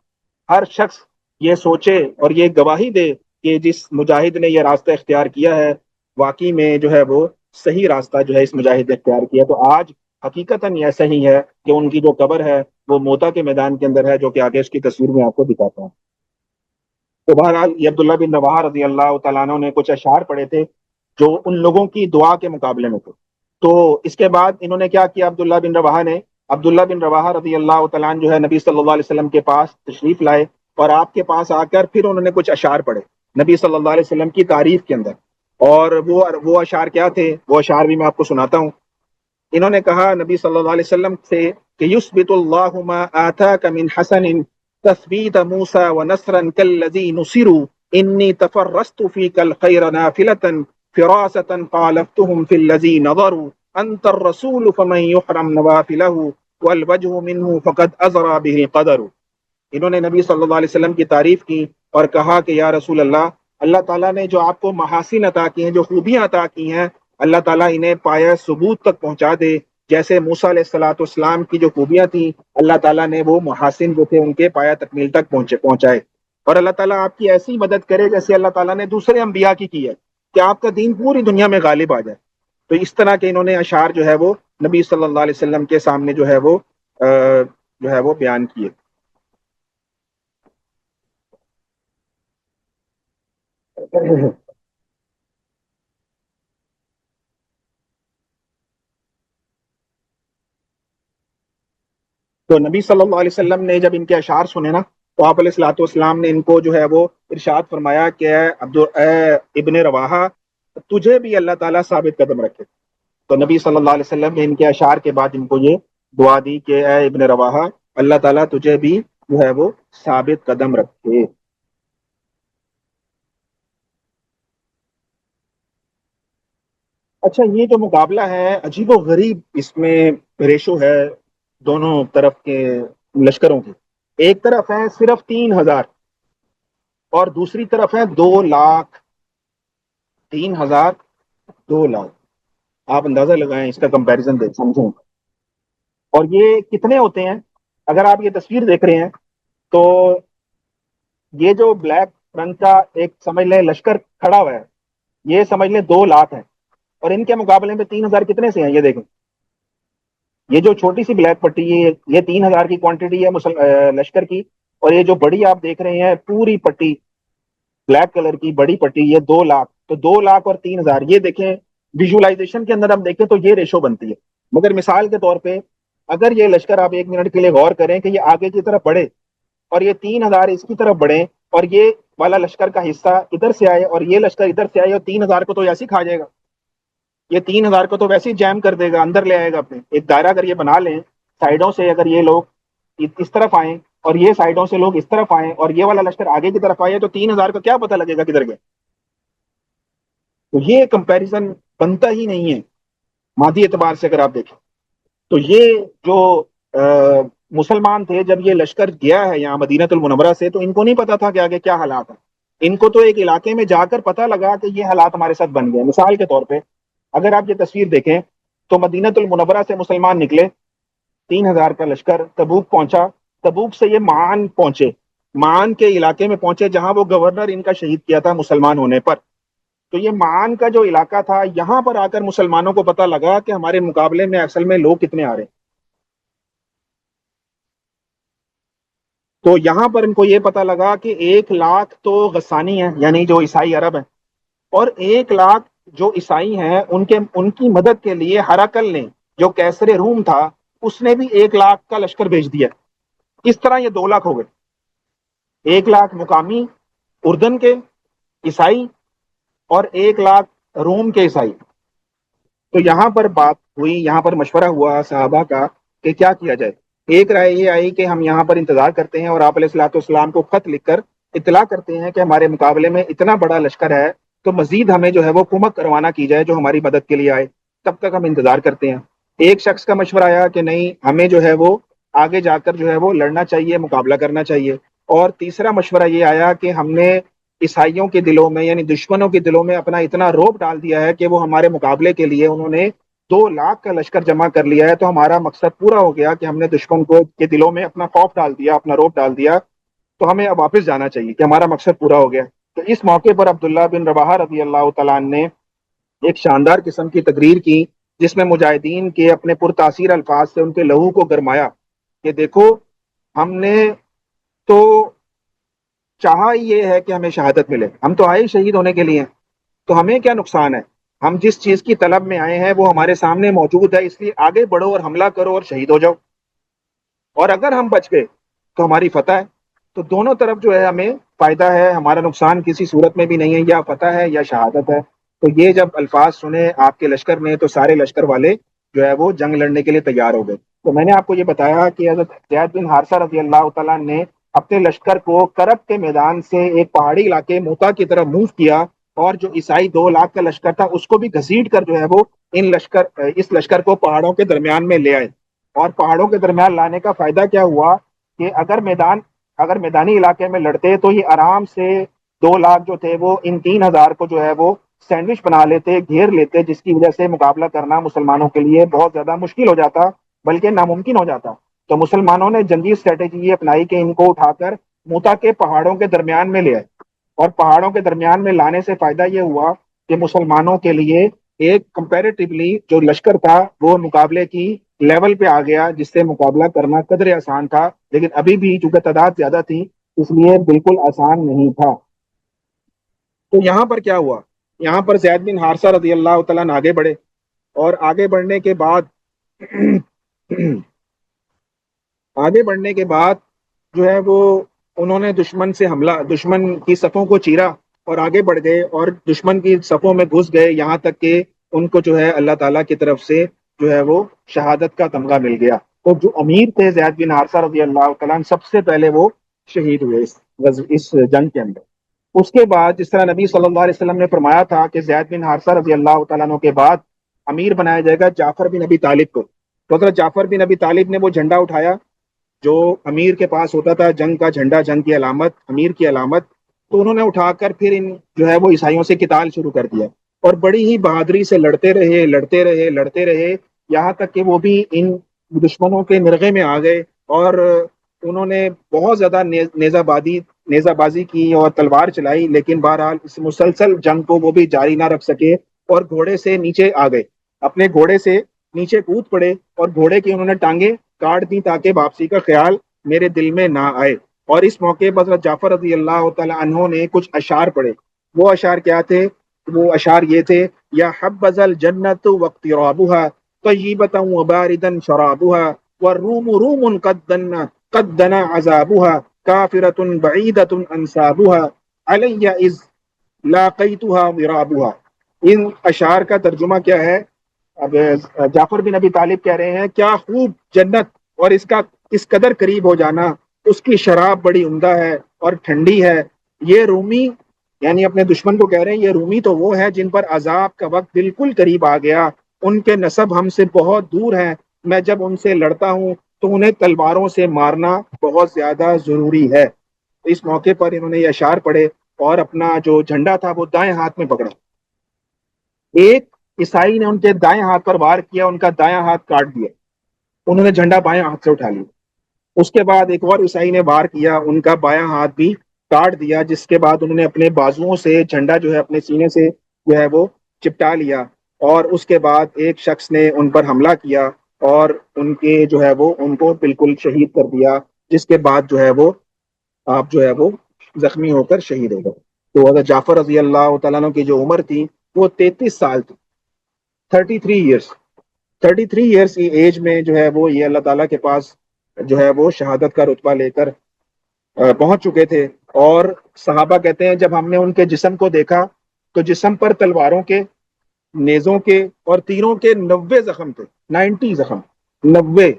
ہر شخص یہ سوچے اور یہ گواہی دے کہ جس مجاہد نے یہ راستہ اختیار کیا ہے واقعی میں جو ہے وہ صحیح راستہ جو ہے اس مجاہد نے اختیار کیا. تو آج حقیقتاً ایسا ہی ہے کہ ان کی جو قبر ہے وہ موتا کے میدان کے اندر ہے، جو کہ آگے اس کی تصویر میں آپ کو دکھاتا ہوں. تو بہرحال یہ عبداللہ بن رواحہ رضی اللہ تعالیٰ عنہ نے کچھ اشعار پڑھے تھے جو ان لوگوں کی دعا کے مقابلے میں تھے. تو اس کے بعد انہوں نے کیا کیا عبداللہ بن رواحہ رضی اللہ تعالیٰ عنہ جو ہے نبی صلی اللہ علیہ وسلم کے پاس تشریف لائے اور آپ کے پاس آ کر پھر انہوں نے کچھ اشعار پڑھے نبی صلی اللہ علیہ وسلم کی تعریف کے اندر. اور وہ اشعار کیا تھے؟ وہ اشعار بھی میں آپ کو سناتا ہوں. انہوں نے کہا نبی صلی اللہ علیہ وسلم سے کہ یثبت اللہ ما آتاک من حسن تثبیت موسیٰ ونصرا کالذی نصروا انی تفرست فیک الخیر نافلة فراسة خالفتهم فی الذی نظروا انت الرسول فمن یحرم نوافلہ والوجہ منہ فقد ازرا به القدر. انہوں نے نبی صلی اللہ علیہ وسلم کی تعریف کی اور کہا کہ یا رسول اللہ، اللہ تعالیٰ نے جو آپ کو محاسن عطا کی ہیں، جو خوبیاں عطا کی ہیں، اللہ تعالیٰ انہیں پایہ ثبوت تک پہنچا دے. جیسے موسیٰ علیہ الصلوۃ والسلام کی جو خوبیاں تھیں اللہ تعالیٰ نے وہ محاسن جو تھے ان کے پایہ تکمیل تک پہنچائے. اور اللہ تعالیٰ آپ کی ایسی مدد کرے جیسے اللہ تعالیٰ نے دوسرے انبیاء کی ہے کہ آپ کا دین پوری دنیا میں غالب آ جائے. تو اس طرح کے انہوں نے اشعار جو ہے وہ نبی صلی اللہ علیہ وسلم کے سامنے جو ہے وہ بیان کیے. تو نبی صلی اللہ علیہ وسلم نے جب ان کے اشعار سنے نا تو آپ علیہ الصلوۃ والسلام نے ان کو جو ہے وہ ارشاد فرمایا کہ اے ابن رواحہ، تجھے بھی اللہ تعالیٰ ثابت قدم رکھے. تو نبی صلی اللہ علیہ وسلم نے ان کے اشعار کے بعد ان کو یہ دعا دی کہ اے ابن رواحہ، اللہ تعالیٰ تجھے بھی جو ہے وہ ثابت قدم رکھے. اچھا، یہ جو مقابلہ ہے عجیب و غریب اس میں ریشو ہے دونوں طرف کے لشکروں کی. ایک طرف ہے صرف 3,000 اور دوسری طرف ہے 2,00,000. 3,000، 2,00,000. آپ اندازہ لگائیں، اس کا کمپیریزن دیکھ سمجھیں. اور یہ کتنے ہوتے ہیں؟ اگر آپ یہ تصویر دیکھ رہے ہیں تو یہ جو بلیک رنگ کا ایک سمجھ لیں لشکر کھڑا ہوا ہے، یہ سمجھ لیں 2,00,000 ہے. اور ان کے مقابلے میں 3,000 کتنے سے ہیں یہ دیکھیں. یہ جو چھوٹی سی بلیک پٹی یہ 3,000 کی کوانٹٹی ہے لشکر کی. اور یہ جو بڑی آپ دیکھ رہے ہیں پوری پٹی بلیک کلر کی بڑی پٹی، یہ 2,00,000. تو 2,00,000 اور 3,000 یہ دیکھیں ویژولائزیشن کے اندر ہم دیکھیں تو یہ ریشو بنتی ہے. مگر مثال کے طور پہ اگر یہ لشکر آپ 1 منٹ کے لیے غور کریں کہ یہ آگے کی طرف بڑھے اور یہ 3,000 اس کی طرف بڑھیں اور یہ والا لشکر کا حصہ ادھر سے آئے اور یہ لشکر ادھر سے آئے اور 3,000 کو تو ایسے ہی کھا جائے گا. یہ 3,000 کو تو ویسے ہی جیم کر دے گا، اندر لے آئے گا اپنے. ایک دائرہ اگر یہ بنا لیں سائڈوں سے، اگر یہ لوگ اس طرف آئیں اور یہ سائڈوں سے لوگ اس طرف آئیں اور یہ والا لشکر آگے کی طرف آئے تو 3,000 کو کیا پتہ لگے گا کدھر گئے. تو یہ کمپیریزن بنتا ہی نہیں ہے مادی اعتبار سے اگر آپ دیکھیں. تو یہ جو مسلمان تھے جب یہ لشکر گیا ہے یہاں مدینہ المنورہ سے تو ان کو نہیں پتا تھا کہ آگے کیا حالات ہیں. ان کو تو ایک علاقے میں جا کر پتا لگا کہ یہ حالات ہمارے ساتھ بن گئے. مثال کے طور پہ اگر آپ یہ تصویر دیکھیں تو مدینہ المنورہ سے مسلمان نکلے 3,000 کا لشکر، تبوک پہنچا. تبوک سے یہ معان پہنچے، معان کے علاقے میں پہنچے جہاں وہ گورنر ان کا شہید کیا تھا مسلمان ہونے پر. تو یہ معان کا جو علاقہ تھا یہاں پر آ کر مسلمانوں کو پتا لگا کہ ہمارے مقابلے میں اصل میں لوگ کتنے آ رہے ہیں. تو یہاں پر ان کو یہ پتا لگا کہ 1 لاکھ تو غسانی ہیں یعنی جو عیسائی عرب ہیں، اور 1 لاکھ جو عیسائی ہیں ان کی مدد کے لیے ہرقل نے، جو کیسر روم تھا، اس نے بھی 1 لاکھ کا لشکر بھیج دیا۔ اس طرح یہ 2 لاکھ ہو گئے، 1 لاکھ مقامی اردن کے عیسائی اور 1 لاکھ روم کے عیسائی۔ تو یہاں پر بات ہوئی، یہاں پر مشورہ ہوا صحابہ کا کہ کیا کیا جائے۔ ایک رائے یہ آئی کہ ہم یہاں پر انتظار کرتے ہیں اور آپ علیہ الصلوۃ والسلام کو خط لکھ کر اطلاع کرتے ہیں کہ ہمارے مقابلے میں اتنا بڑا لشکر ہے، تو مزید ہمیں جو ہے وہ کمک کروانہ کی جائے جو ہماری مدد کے لیے آئے، تب تک ہم انتظار کرتے ہیں۔ ایک شخص کا مشورہ آیا کہ نہیں، ہمیں جو ہے وہ آگے جا کر جو ہے وہ لڑنا چاہیے، مقابلہ کرنا چاہیے۔ اور تیسرا مشورہ یہ آیا کہ ہم نے عیسائیوں کے دلوں میں یعنی دشمنوں کے دلوں میں اپنا اتنا روب ڈال دیا ہے کہ وہ ہمارے مقابلے کے لیے انہوں نے 2 لاکھ کا لشکر جمع کر لیا ہے، تو ہمارا مقصد پورا ہو گیا کہ ہم نے دشمن کو کے دلوں میں اپنا خوف ڈال دیا، اپنا روب ڈال دیا، تو ہمیں اب واپس جانا چاہیے کہ ہمارا مقصد پورا ہو گیا۔ تو اس موقع پر عبداللہ بن رواحہ رضی اللہ تعالیٰ عنہ نے ایک شاندار قسم کی تقریر کی، جس میں مجاہدین کے اپنے پرتاثیر الفاظ سے ان کے لہو کو گرمایا کہ دیکھو، ہم نے تو چاہا یہ ہے کہ ہمیں شہادت ملے، ہم تو آئے شہید ہونے کے لیے، تو ہمیں کیا نقصان ہے؟ ہم جس چیز کی طلب میں آئے ہیں وہ ہمارے سامنے موجود ہے، اس لیے آگے بڑھو اور حملہ کرو اور شہید ہو جاؤ، اور اگر ہم بچ گئے تو ہماری فتح ہے۔ تو دونوں طرف جو ہے ہمیں فائدہ ہے، ہمارا نقصان کسی صورت میں بھی نہیں ہے، یا فتح ہے یا شہادت ہے۔ تو یہ جب الفاظ سنے آپ کے لشکر نے تو سارے لشکر والے جو ہے وہ جنگ لڑنے کے لیے تیار ہو گئے۔ تو میں نے آپ کو یہ بتایا کہ حضرت زید بن حارثہ رضی اللہ تعالیٰ نے اپنے لشکر کو کرب کے میدان سے ایک پہاڑی علاقے موتا کی طرف موو کیا، اور جو عیسائی 2 لاکھ کا لشکر تھا اس کو بھی گھسیٹ کر جو ہے وہ اس لشکر کو پہاڑوں کے درمیان میں لے آئے۔ اور پہاڑوں کے درمیان لانے کا فائدہ کیا ہوا کہ اگر میدانی علاقے میں لڑتے تو یہ آرام سے 2 لاکھ جو تھے وہ ان 3,000 کو جو ہے وہ سینڈوچ بنا لیتے، گھیر لیتے، جس کی وجہ سے مقابلہ کرنا مسلمانوں کے لیے بہت زیادہ مشکل ہو جاتا، بلکہ ناممکن ہو جاتا۔ تو مسلمانوں نے جنگی اسٹریٹجی یہ اپنائی کہ ان کو اٹھا کر موتا کے پہاڑوں کے درمیان میں لے آئے، اور پہاڑوں کے درمیان میں لانے سے فائدہ یہ ہوا کہ مسلمانوں کے لیے ایک کمپیریٹیولی جو لشکر تھا وہ مقابلے کی لیول پہ آ گیا، جس سے مقابلہ کرنا قدر آسان تھا، لیکن ابھی بھی چونکہ تعداد زیادہ تھی اس لیے بالکل آسان نہیں تھا۔ تو یہاں پر کیا ہوا، یہاں پر زید بن حارثہ رضی اللہ تعالیٰ آگے بڑھے، اور آگے بڑھنے کے بعد جو ہے وہ انہوں نے دشمن کی صفوں کو چیرا اور آگے بڑھ گئے، اور دشمن کی صفوں میں گھس گئے، یہاں تک کہ ان کو جو ہے اللہ تعالیٰ کی طرف سے جو ہے وہ شہادت کا تمغہ مل گیا۔ تو جو امیر تھے زید بن حارثہ رضی اللہ تعالیٰ سب سے پہلے وہ شہید ہوئے اس جنگ کے اندر۔ اس کے بعد جس طرح نبی صلی اللہ علیہ وسلم نے فرمایا تھا کہ زید بن حارثہ رضی اللہ تعالیٰ عنہ کے بعد امیر بنایا جائے گا جعفر بن ابی طالب کو، تو حضرت جعفر بن ابی طالب نے وہ جھنڈا اٹھایا جو امیر کے پاس ہوتا تھا، جنگ کا جھنڈا، جنگ کی علامت، امیر کی علامت، تو انہوں نے اٹھا کر پھر جو ہے وہ عیسائیوں سے قتال شروع کر دیا، اور بڑی ہی بہادری سے لڑتے رہے یہاں تک کہ وہ بھی ان دشمنوں کے نرغے میں آ گئے، اور انہوں نے بہت زیادہ نیزہ بازی کی اور تلوار چلائی، لیکن بہرحال اس مسلسل جنگ کو وہ بھی جاری نہ رکھ سکے، اور گھوڑے سے نیچے آ گئے، اپنے گھوڑے سے نیچے کود پڑے، اور گھوڑے کی انہوں نے ٹانگیں کاٹ دی تاکہ واپسی کا خیال میرے دل میں نہ آئے۔ اور اس موقع پر حضرت جعفر رضی اللہ تعالی عنہ نے کچھ اشعار پڑھے۔ وہ اشعار کیا تھے؟ وہ اشعار یہ تھے: یا حبذ الجنت واقترابها طیبۃ وباردا شرابها والروم روم قد دنا عذابها کافرۃ بعیدۃ انسابها علی اذ لاقیتها ضرابها۔ ان اشعار کا ترجمہ کیا ہے؟ اب جعفر بن ابی طالب کہہ رہے ہیں کیا خوب جنت اور اس کا اس قدر قریب ہو جانا، اس کی شراب بڑی عمدہ ہے اور ٹھنڈی ہے، یہ رومی، یعنی اپنے دشمن کو کہہ رہے ہیں یہ رومی تو وہ ہے جن پر عذاب کا وقت بالکل قریب آ گیا، ان کے نسب ہم سے بہت دور ہیں، میں جب ان سے لڑتا ہوں تو انہیں تلواروں سے مارنا بہت زیادہ ضروری ہے۔ اس موقع پر انہوں نے یہ اشعار پڑھے اور اپنا جو جھنڈا تھا وہ دائیں ہاتھ میں پکڑا۔ ایک عیسائی نے ان کے دائیں ہاتھ پر وار کیا، ان کا دایاں ہاتھ کاٹ دیا، انہوں نے جھنڈا بائیں ہاتھ سے اٹھا لیا۔ اس کے بعد ایک اور عیسائی نے وار کیا، ان کا بایاں ہاتھ بھی کاٹ دیا، جس کے بعد انہوں نے اپنے بازوؤں سے جھنڈا جو ہے اپنے سینے سے جو ہے وہ چپٹا لیا، اور اس کے بعد ایک شخص نے ان پر حملہ کیا اور ان کے جو ہے وہ ان کو بالکل شہید کر دیا، جس کے بعد جو ہے وہ آپ جو ہے وہ زخمی ہو کر شہید ہو گئے. تو حضرت جعفر رضی اللہ تعالیٰ عنہ کی جو عمر تھی وہ 33 سال تھی. 33 ایئرس. 33 ایئرس کی ایج میں جو ہے وہ یہ اللہ تعالیٰ کے پاس جو ہے وہ شہادت کا رتبہ لے کر پہنچ چکے تھے. اور صحابہ کہتے ہیں جب ہم نے ان کے جسم کو دیکھا تو جسم پر تلواروں کے، نیزوں کے اور تیروں کے 90 زخم تھے. 90 زخم. 90.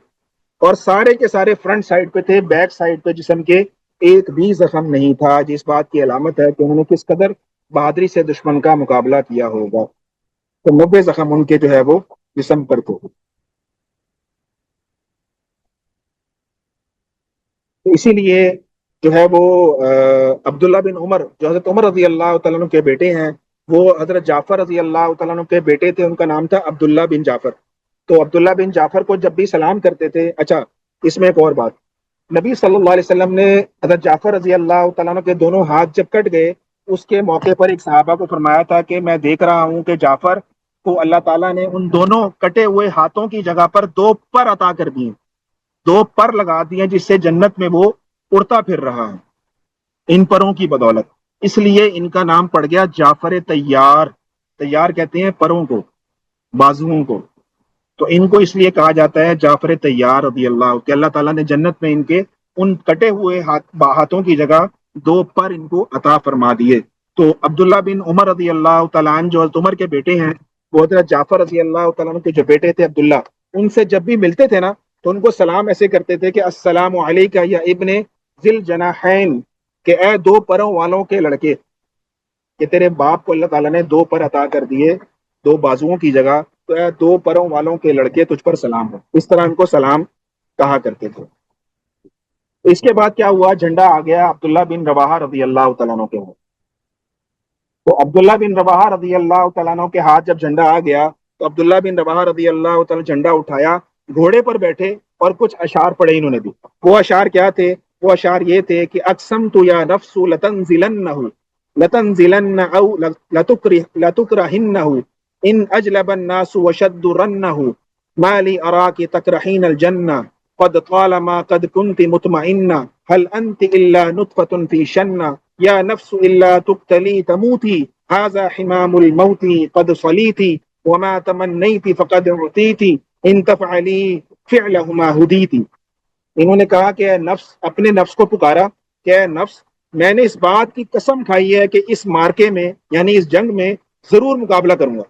اور سارے کے سارے فرنٹ سائڈ پہ تھے، بیک سائڈ پہ جسم کے ایک بھی زخم نہیں تھا، جس بات کی علامت ہے کہ انہوں نے کس قدر بہادری سے دشمن کا مقابلہ کیا ہوگا. تو 90 زخم ان کے جو ہے وہ جسم پر تھے. تو اسی لیے جو ہے وہ عبداللہ بن عمر جو حضرت عمر رضی اللہ تعالیٰ عنہ کے بیٹے ہیں، وہ حضرت جعفر رضی اللہ تعالیٰ عنہ کے بیٹے تھے. ان کا نام تھا عبداللہ بن جعفر. تو عبداللہ بن جعفر کو جب بھی سلام کرتے تھے. اچھا، اس میں ایک اور بات، نبی صلی اللہ علیہ وسلم نے حضرت جعفر رضی اللہ تعالیٰ عنہ کے دونوں ہاتھ جب کٹ گئے، اس کے موقع پر ایک صحابہ کو فرمایا تھا کہ میں دیکھ رہا ہوں کہ جعفر کو اللہ تعالیٰ نے ان دونوں کٹے ہوئے ہاتھوں کی جگہ پر 2 پر عطا کر دیے. 2 پر لگا دیے جس سے جنت میں وہ اڑتا پھر رہا ہے ان پروں کی بدولت. اس لیے ان کا نام پڑ گیا جعفر طیار. طیار کہتے ہیں پروں کو، بازوؤں کو. تو ان کو اس لیے کہا جاتا ہے جعفر طیار رضی اللہ، کہ اللہ تعالیٰ نے جنت میں ان کے ان کٹے ہوئے ہاتھوں کی جگہ 2 پر ان کو عطا فرما دیے. تو عبداللہ بن عمر رضی اللہ تعالیٰ عنہ جو حضرت عمر کے بیٹے ہیں، وہ حضرت جعفر رضی اللہ تعالیٰ عنہ کے جو بیٹے تھے عبداللہ، ان سے جب بھی ملتے تھے نا تو ان کو سلام ایسے کرتے تھے کہ السلام علیکہ یا ابن ذی الجناحین، کہ اے 2 پروں والوں کے لڑکے، کہ تیرے باپ کو اللہ تعالیٰ نے 2 پر عطا کر دیے 2 بازوؤں کی جگہ، تو اے 2 پروں والوں کے لڑکے تجھ پر سلام ہو. اس طرح ان کو سلام کہا کرتے تھے. اس کے بعد کیا ہوا، جھنڈا آ گیا عبداللہ بن رواحہ رضی اللہ تعالیٰ عنہ کے ہاتھ. تو عبداللہ بن رواحہ رضی اللہ تعالیٰ عنہ کے ہاتھ جب جھنڈا آ گیا تو عبداللہ بن رواحہ رضی اللہ تعالیٰ جھنڈا اٹھایا، گھوڑے پر بیٹھے اور کچھ اشعار پڑھے انہوں نے بھی. وہ اشعار کیا تھے؟ وہ اشعار یہ تھے کہ اقسمت یا نفس لتنزلنہ، لتنزلن او لتکرہنہ ان اجلب الناس وشد رنہ ما لی اراک تکرہین الجنہ قد قال ما قد كنت مطمئنہ هل انت الا نطفة في شنہ یا نفس الا تقتلی تموتی هذا حمام الموت قد صلیتی وما تمنیت فقد اعطیتی ان تفعلی فعلهما ہدیتی. انہوں نے کہا کہ اے نفس، اپنے نفس کو پکارا کہ اے نفس، میں نے اس بات کی قسم کھائی ہے کہ اس مارکے میں یعنی اس جنگ میں ضرور مقابلہ کروں گا،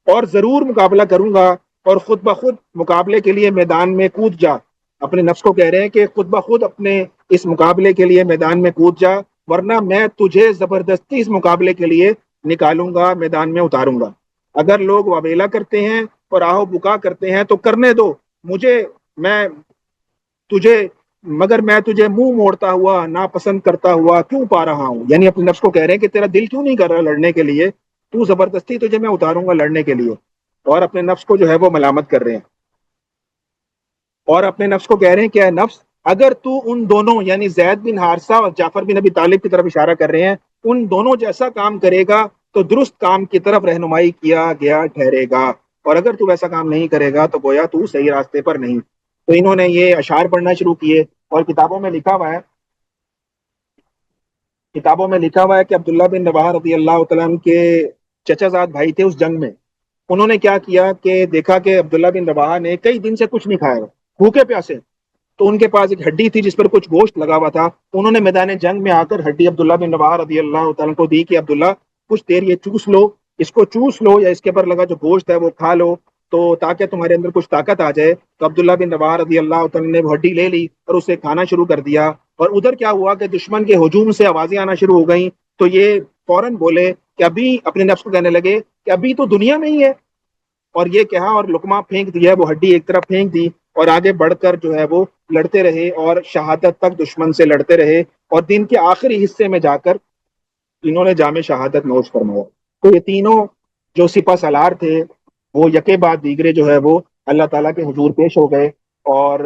اور ضرور مقابلہ کروں گا، اور خود بخود مقابلے کے لیے میدان میں کود جا. اپنے نفس کو کہہ رہے ہیں کہ خود بخود اپنے اس مقابلے کے لیے میدان میں کود جا، ورنہ میں تجھے زبردستی اس مقابلے کے لیے نکالوں گا، میدان میں اتاروں گا. اگر لوگ واویلا کرتے ہیں اور آہو بکا کرتے ہیں تو کرنے دو مجھے، میں تجھے، مگر میں تجھے منہ موڑتا ہوا ناپسند کرتا ہوا کیوں پا رہا ہوں. یعنی اپنے نفس کو کہہ رہے ہیں کہ تیرا دل کیوں نہیں کر رہا لڑنے کے لیے، تو زبردستی تجھے میں اتاروں گا لڑنے کے لیے. اور اپنے نفس کو جو ہے وہ ملامت کر رہے ہیں، اور اپنے نفس کو کہہ رہے ہیں کہ اے نفس، اگر تو ان دونوں یعنی زید بن حارثہ اور جعفر بن ابی طالب کی طرف اشارہ کر رہے ہیں، ان دونوں جیسا کام کرے گا تو درست کام کی طرف رہنمائی کیا گیا ٹھہرے گا، اور اگر تو ویسا کام نہیں کرے گا تو گویا تو صحیح راستے پر نہیں. تو انہوں نے یہ اشعار پڑھنا شروع کیے، اور کتابوں میں لکھا ہوا ہے کہ عبداللہ بن رواحہ رضی اللہ تعالیٰ عنہ کے چچا زاد بھائی تھے اس جنگ میں. انہوں نے کیا کیا کہ دیکھا کہ عبداللہ بن رواحہ نے کئی دن سے کچھ نہیں کھایا، بھوکے پیاسے. تو ان کے پاس ایک ہڈی تھی جس پر کچھ گوشت لگا ہوا تھا. انہوں نے میدان جنگ میں آ کر ہڈی عبداللہ بن رواحہ رضی اللہ تعالیٰ کو دی کہ عبداللہ کچھ دیر یہ چوس لو، اس کو چوس لو، یا اس کے پر لگا جو گوشت ہے وہ کھا لو، تو تاکہ تمہارے اندر کچھ طاقت آ جائے. تو عبداللہ بن رواحہ رضی اللہ تعالیٰ نے وہ ہڈی لے لی اور اسے کھانا شروع کر دیا. اور ادھر کیا ہوا کہ دشمن کے ہجوم سے آوازیں آنا شروع ہو گئیں. تو یہ فوراً بولے کہ ابھی، اپنے نفس کو کہنے لگے کہ ابھی تو دنیا میں ہی ہے، اور یہ کہا اور لقمہ پھینک دیا، وہ ہڈی ایک طرف پھینک دی، اور آگے بڑھ کر جو ہے وہ لڑتے رہے اور شہادت تک دشمن سے لڑتے رہے. اور دن کے آخری حصے میں جا کر انہوں نے جام شہادت نوش فرمایا. تو یہ تینوں جو سپہ سالار تھے وہ یکے بعد دیگرے جو ہے وہ اللہ تعالیٰ کے حضور پیش ہو گئے، اور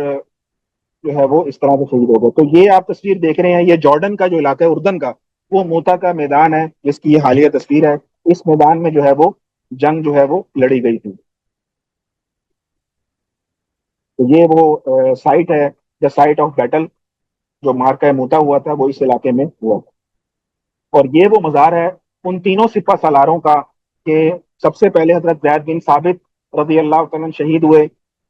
جو ہے وہ اس طرح سے شہید ہو گئے. تو یہ آپ تصویر دیکھ رہے ہیں، یہ جارڈن کا جو علاقہ ہے، اردن کا، وہ موتا کا میدان ہے جس کی یہ حالیہ تصویر ہے. اس میدان میں جو ہے وہ جنگ جو ہے وہ لڑی گئی تھی. تو یہ وہ سائٹ ہے، دا سائٹ آف بیٹل. جو مارکہ موتا ہوا تھا وہ اس علاقے میں ہوا تھا۔ اور یہ وہ مزار ہے ان تینوں سپہ سالاروں کا کہ سب سے پہلے حضرت زید بن ثابت رضی اللہ تعالیٰ شہید ہوئے،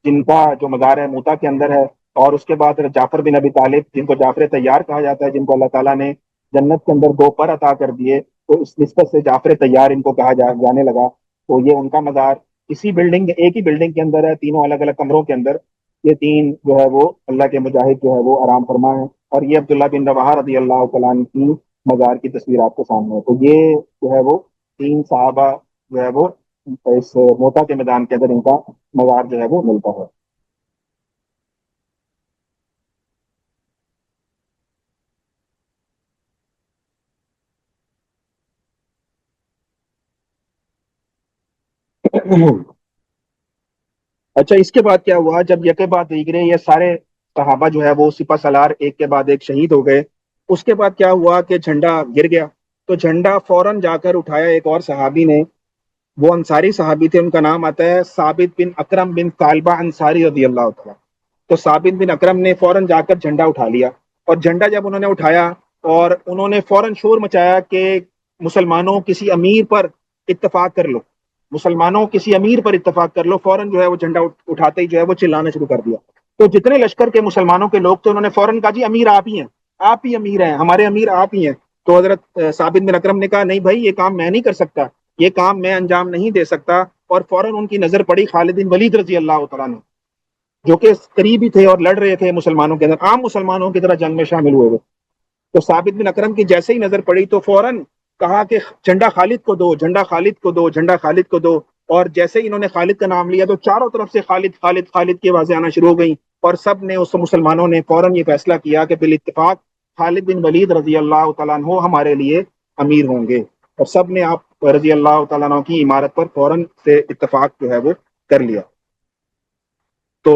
جن کا جو مزار ہے موتا کے اندر ہے، اور اس کے بعد حضرت جعفر بن ابی طالب جن کو جعفر طیار کہا جاتا ہے، جن کو اللہ تعالیٰ نے جنت کے اندر دو پر عطا کر دیے، تو اس نسبت سے جعفر طیار ان کو کہا جانے لگا۔ تو یہ ان کا مزار اسی بلڈنگ، ایک ہی بلڈنگ کے اندر ہے، تینوں الگ الگ کمروں کے اندر یہ تین جو ہے وہ اللہ کے مجاہد جو ہے وہ آرام فرما ہے۔ اور یہ عبداللہ بن رواحہ رضی اللہ تعالیٰ عنہ کی مزار کی تصویر آپ کے سامنے ہے۔ تو یہ جو ہے وہ تین صحابہ جو ہے وہ اس موتا کے میدان کے اندر ان کا مزار جو ہے وہ ملتا ہے۔ اچھا، اس کے بعد کیا ہوا؟ جب یکے بعد دیگرے یہ سارے صحابہ جو ہے وہ سپہ سالار ایک کے بعد ایک شہید ہو گئے، اس کے بعد کیا ہوا کہ جھنڈا گر گیا۔ تو جھنڈا فوراً جا کر اٹھایا ایک اور صحابی نے، وہ انصاری صحابی تھے، ان کا نام آتا ہے ثابت بن اکرم بن طالبہ انصاری رضی اللہ تعالیٰ۔ تو ثابت بن اکرم نے فوراً جا کر جھنڈا اٹھا لیا، اور جھنڈا جب انہوں نے اٹھایا اور انہوں نے فوراً شور مچایا کہ مسلمانوں کسی امیر پر اتفاق کر لو، مسلمانوں کسی امیر پر اتفاق کر لو، فوراً جو ہے وہ جھنڈا اٹھاتے ہی جو ہے وہ چلانا شروع کر دیا۔ تو جتنے لشکر کے مسلمانوں کے لوگ تھے انہوں نے فوراً کہا جی امیر آپ ہی ہیں، آپ ہی امیر ہیں، ہمارے امیر آپ ہی ہیں۔ تو حضرت ثابت بن اکرم نے کہا نہیں بھائی، یہ کام میں نہیں کر سکتا، یہ کام میں انجام نہیں دے سکتا۔ اور فوراً ان کی نظر پڑی خالد بن ولید رضی اللہ تعالیٰ نے، جو کہ قریبی تھے اور لڑ رہے تھے مسلمانوں کے اندر، عام مسلمانوں کی طرح جنگ میں شامل ہوئے ہوئے۔ تو ثابت بن اکرم کی جیسے ہی نظر پڑی تو فوراً کہا کہ جھنڈا خالد کو دو، جھنڈا خالد کو دو، جھنڈا خالد کو دو۔ اور جیسے ہی انہوں نے خالد کا نام لیا تو چاروں طرف سے خالد خالد خالد کی آوازیں آنا شروع ہو گئیں، اور سب نے اس مسلمانوں نے فوراً یہ فیصلہ کیا کہ بالاتفاق خالد بن ولید رضی اللہ تعالیٰ عنہ ہمارے لیے امیر ہوں گے، اور سب نے آپ رضی اللہ تعالیٰ عنہ کی عمارت پر فوراً سے اتفاق جو ہے وہ کر لیا۔ تو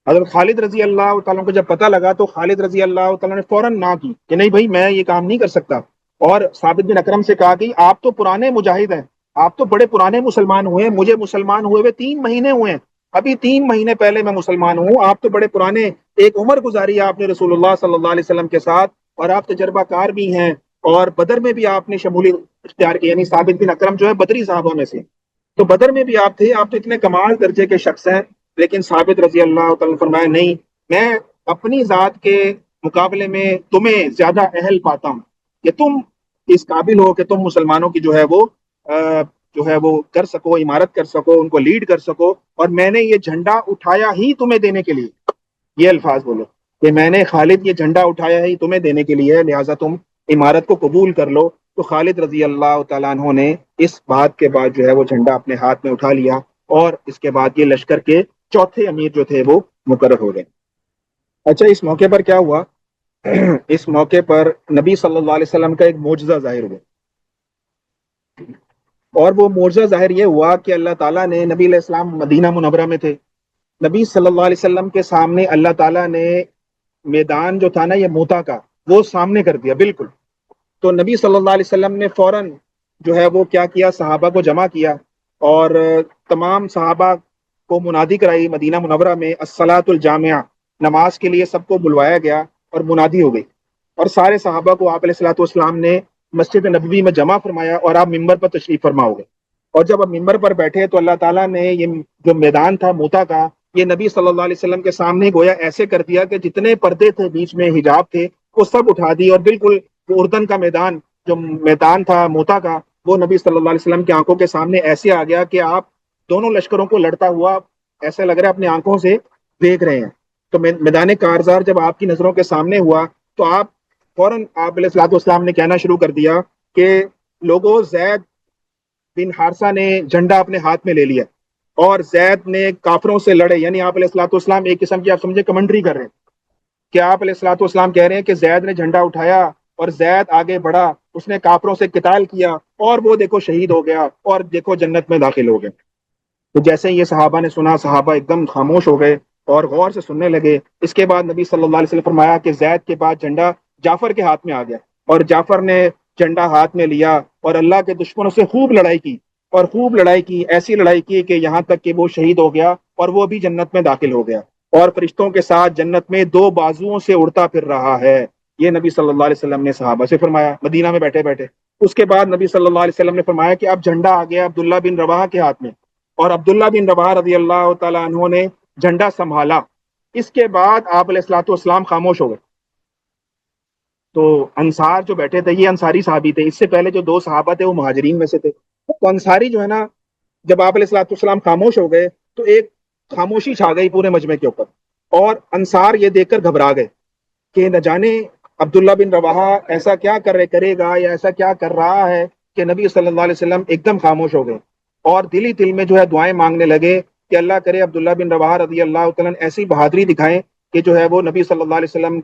حضرت خالد رضی اللہ تعالیٰ کو جب پتہ لگا تو خالد رضی اللہ تعالیٰ نے فوراً نہ کی کہ نہیں بھائی میں یہ کام نہیں کر سکتا، اور ثابت بن اکرم سے کہا کہ آپ تو پرانے مجاہد ہیں، آپ تو بڑے پرانے مسلمان ہوئے ہیں، مجھے مسلمان ہوئے ہوئے 3 مہینے ہوئے ہیں، ابھی 3 مہینے پہلے میں مسلمان ہوں، آپ تو بڑے پرانے، ایک عمر گزاری ہے آپ نے رسول اللہ صلی اللہ علیہ وسلم کے ساتھ، اور آپ تجربہ کار بھی ہیں، اور بدر میں بھی آپ نے شمولیت اختیار کی، یعنی ثابت بن اکرم جو ہے بدری صحابہ میں سے، تو بدر میں بھی آپ تھے، آپ تو اتنے کمال درجے کے شخص ہیں۔ لیکن ثابت رضی اللہ تعالیٰ نے فرمایا نہیں، میں اپنی ذات کے مقابلے میں تمہیں زیادہ اہل پاتا ہوں کہ تم اس قابل ہو کہ تم مسلمانوں کی جو ہے وہ جو ہے وہ کر سکو، عمارت کر سکو، ان کو لیڈ کر سکو، اور میں نے یہ جھنڈا اٹھایا ہی تمہیں دینے کے لیے، یہ الفاظ بولو کہ میں نے خالد یہ جھنڈا اٹھایا ہی تمہیں دینے کے لیے، لہٰذا تم عمارت کو قبول کر لو۔ تو خالد رضی اللہ تعالیٰ عنہ نے اس بات کے بعد جو ہے وہ جھنڈا اپنے ہاتھ میں اٹھا لیا، اور اس کے بعد یہ لشکر کے چوتھے امیر جو تھے وہ مقرر ہو گئے۔ اچھا، اس موقع پر کیا ہوا؟ اس موقع پر نبی صلی اللہ علیہ وسلم کا ایک معجزہ ظاہر ہوا، اور وہ معجزہ ظاہر یہ ہوا کہ اللہ تعالیٰ نے، نبی علیہ السلام مدینہ منورہ میں تھے، نبی صلی اللہ علیہ وسلم کے سامنے اللہ تعالیٰ نے میدان جو تھا نا یہ موتا کا، وہ سامنے کر دیا بالکل۔ تو نبی صلی اللہ علیہ وسلم نے فوراً جو ہے وہ کیا کیا، صحابہ کو جمع کیا، اور تمام صحابہ کو منادی کرائی مدینہ منورہ میں، الصلاۃ الجامعہ، نماز کے لیے سب کو بلوایا گیا، اور منادی ہو گئی، اور سارے صحابہ کو آپ علیہ الصلوۃ والسلام نے مسجد نبوی میں جمع فرمایا، اور آپ ممبر پر تشریف فرما ہو گئے۔ اور جب آپ ممبر پر بیٹھے تو اللہ تعالیٰ نے یہ جو میدان تھا موتا کا، یہ نبی صلی اللہ علیہ وسلم کے سامنے گویا ایسے کر دیا کہ جتنے پردے تھے بیچ میں، حجاب تھے، وہ سب اٹھا دی، اور بالکل اردن کا میدان، جو میدان تھا موتا کا، وہ نبی صلی اللہ علیہ وسلم کی آنکھوں کے سامنے ایسے آ گیا کہ آپ دونوں لشکروں کو لڑتا ہوا ایسا لگ رہا ہے اپنی آنکھوں سے دیکھ رہے ہیں۔ تو میدان کارزار جب آپ کی نظروں کے سامنے ہوا تو آپ فوراً آپ علیہ الصلوۃ والسلام نے کہنا شروع کر دیا کہ لوگوں، زید بن حارثہ نے جھنڈا اپنے ہاتھ میں لے لیا، اور زید نے کافروں سے لڑے، یعنی آپ علیہ الصلوۃ والسلام ایک قسم کی آپ سمجھے کمنٹری کر رہے ہیں کہ آپ علیہ الصلوۃ والسلام کہہ رہے ہیں کہ زید نے جھنڈا اٹھایا اور زید آگے بڑھا، اس نے کافروں سے قتال کیا، اور وہ دیکھو شہید ہو گیا، اور دیکھو جنت میں داخل ہو گئے۔ تو جیسے ہی یہ صحابہ نے سنا، صحابہ ایک دم خاموش ہو گئے اور غور سے سننے لگے۔ اس کے بعد نبی صلی اللہ علیہ وسلم فرمایا کہ زید کے بعد جھنڈا جعفر کے ہاتھ میں آ گیا، اور جعفر نے جھنڈا ہاتھ میں لیا اور اللہ کے دشمنوں سے خوب لڑائی کی، اور خوب لڑائی کی، ایسی لڑائی کی کہ یہاں تک کہ وہ شہید ہو گیا اور وہ بھی جنت میں داخل ہو گیا۔ اور فرشتوں کے ساتھ جنت میں دو بازوؤں سے اڑتا پھر رہا ہے. یہ نبی صلی اللہ علیہ وسلم نے صحابہ سے فرمایا مدینہ میں بیٹھے بیٹھے. اس کے بعد نبی صلی اللہ علیہ وسلم نے فرمایا کہ اب جھنڈا آ گیا عبداللہ بن رواحہ کے ہاتھ میں, اور عبداللہ بن رواحہ رضی اللہ تعالیٰ عنہ نے جھنڈا سنبھالا. اس کے بعد آپ علیہ الصلوۃ والسلام خاموش ہو گئے. تو انصار جو بیٹھے تھے یہ انصاری صحابی تھے, اس سے پہلے جو دو صحابہ تھے وہ مہاجرین میں سے تھے. تو انصاری جو ہے نا, جب آپ علیہ الصلوۃ والسلام خاموش ہو گئے تو ایک خاموشی چھا گئی پورے مجمع کے اوپر, اور انصار یہ دیکھ کر گھبرا گئے کہ نہ جانے عبداللہ بن رواحہ ایسا کیا کرے گا یا ایسا کیا کر رہا ہے کہ نبی صلی اللہ علیہ وسلم ایک دم خاموش ہو گئے, اور دل ہی دل میں جو ہے دعائیں مانگنے لگے کہ اللہ کرے عبداللہ بن رواحہ رضی اللہ تعالیٰ ایسی بہادری دکھائیں کہ جو ہے وہ نبی صلی اللہ علیہ وسلم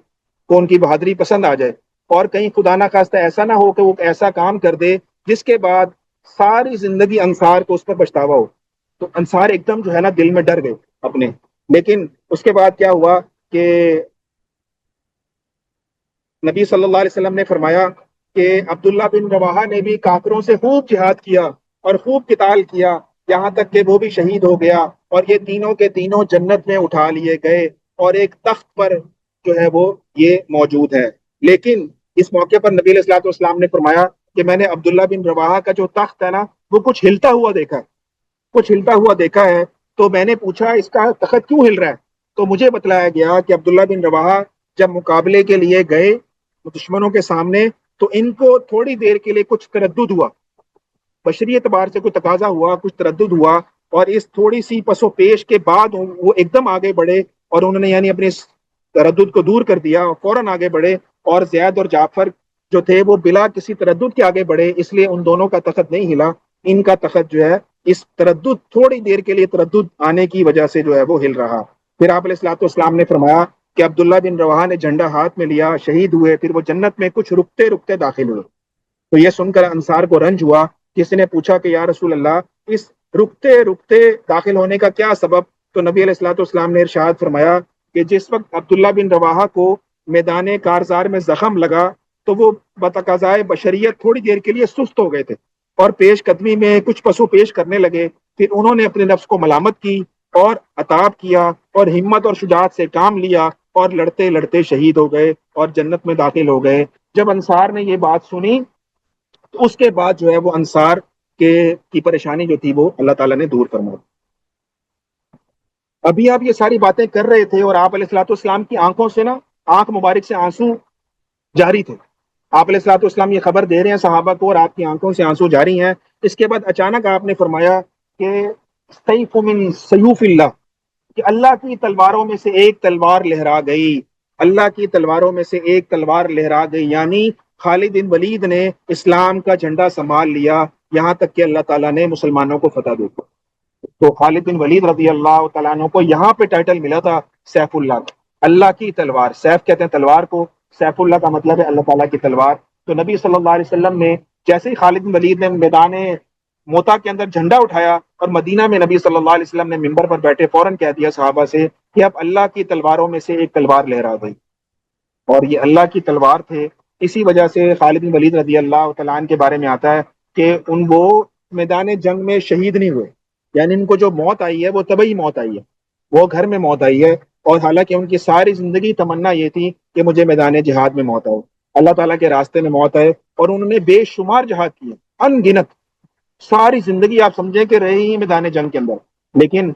کو ان کی بہادری پسند آ جائے, اور کہیں خدا نہ خواستہ ایسا نہ ہو کہ وہ ایسا کام کر دے جس کے بعد ساری زندگی انصار کو اس پر پچھتاوا ہو. تو انصار ایک دم جو ہے نا دل میں ڈر گئے اپنے. لیکن اس کے بعد کیا ہوا کہ نبی صلی اللہ علیہ وسلم نے فرمایا کہ عبداللہ بن رواحہ نے بھی کافروں سے خوب جہاد کیا اور خوب قتال کیا, یہاں تک کہ وہ بھی شہید ہو گیا, اور یہ تینوں کے تینوں جنت میں اٹھا لیے گئے اور ایک تخت پر جو ہے وہ یہ موجود ہے. لیکن اس موقع پر نبی علیہ الصلوۃ والسلام نے فرمایا کہ میں نے عبداللہ بن رواحہ کا جو تخت ہے نا وہ کچھ ہلتا ہوا دیکھا ہے. تو میں نے پوچھا اس کا تخت کیوں ہل رہا ہے, تو مجھے بتلایا گیا کہ عبداللہ بن رواحہ جب مقابلے کے لیے گئے دشمنوں کے سامنے تو ان کو تھوڑی دیر کے لیے کچھ تردد ہوا, بشری اعتبار سے کوئی تقاضا ہوا, کچھ تردد ہوا, اور اس تھوڑی سی پس و پیش کے بعد وہ ایک دم آگے بڑھے اور انہوں نے یعنی اپنے تردد کو دور کر دیا اور فوراً آگے بڑھے, اور زید اور جعفر جو تھے وہ بلا کسی تردد کے آگے بڑھے, اس لیے ان دونوں کا تخت نہیں ہلا, ان کا تخت جو ہے اس تردد تھوڑی دیر کے لیے تردد آنے کی وجہ سے جو ہے وہ ہل رہا. پھر آپ علیہ الصلوۃ والسلام نے فرمایا کہ عبداللہ بن رواحہ نے جھنڈا ہاتھ میں لیا, شہید ہوئے, پھر وہ جنت میں کچھ رکتے رکتے داخل ہوئے. تو یہ سن کر انصار کو رنج ہوا, کسی نے پوچھا کہ یا رسول اللہ اس رکتے رکتے داخل ہونے کا کیا سبب؟ تو نبی علیہ الصلوۃ والسلام نے ارشاد فرمایا کہ جس وقت عبداللہ بن رواحہ کو میدان کارزار میں زخم لگا تو وہ بتقاضائے بشریت تھوڑی دیر کے لیے سست ہو گئے تھے اور پیش قدمی میں کچھ پسو پیش کرنے لگے. پھر انہوں نے اپنے نفس کو ملامت کی اور عتاب کیا اور ہمت اور شجاعت سے کام لیا اور لڑتے لڑتے شہید ہو گئے اور جنت میں داخل ہو گئے. جب انصار نے یہ بات سنی تو اس کے بعد جو ہے وہ انصار کی پریشانی جو تھی وہ اللہ تعالیٰ نے دور فرما. ابھی آپ یہ ساری باتیں کر رہے تھے اور آپ علیہ الصلوۃ والسلام کی آنکھوں سے نا آنکھ مبارک سے آنسو جاری تھے. آپ علیہ الصلوۃ والسلام یہ خبر دے رہے ہیں صحابہ کو اور آپ کی آنکھوں سے آنسو جاری ہیں. اس کے بعد اچانک آپ نے فرمایا کہ سیف من سیوف اللہ, کہ اللہ کی تلواروں میں سے ایک تلوار لہرا گئی, اللہ کی تلواروں میں سے ایک تلوار لہرا گئی, یعنی خالد بن ولید نے اسلام کا جھنڈا سنبھال لیا یہاں تک کہ اللہ تعالیٰ نے مسلمانوں کو فتح دی. تو خالد بن ولید رضی اللہ تعالیٰ عنہ کو یہاں پہ ٹائٹل ملا تھا سیف اللہ, اللہ کی تلوار. سیف کہتے ہیں تلوار کو, سیف اللہ کا مطلب ہے اللہ تعالیٰ کی تلوار. تو نبی صلی اللہ علیہ وسلم نے جیسے ہی خالد بن ولید نے میدان موتا کے اندر جھنڈا اٹھایا اور مدینہ میں نبی صلی اللہ علیہ وسلم نے ممبر پر بیٹھے فوراً کہہ دیا صحابہ سے کہ اب اللہ کی تلواروں میں سے ایک تلوار لہرا گئی, اور یہ اللہ کی تلوار تھے. اسی وجہ سے خالد بن ولید رضی اللہ تعالیٰ عنہ کے بارے میں آتا ہے کہ وہ میدان جنگ میں شہید نہیں ہوئے, یعنی ان کو جو موت آئی ہے وہ طبعی موت آئی ہے, وہ گھر میں موت آئی ہے, اور حالانکہ ان کی ساری زندگی تمنا یہ تھی کہ مجھے میدان جہاد میں موت آئے, اللہ تعالیٰ کے راستے میں موت آئے, اور انہوں نے بے شمار جہاد کیے, ان گنت, ساری زندگی آپ سمجھیں کہ رہے ہی میدان جنگ کے اندر, لیکن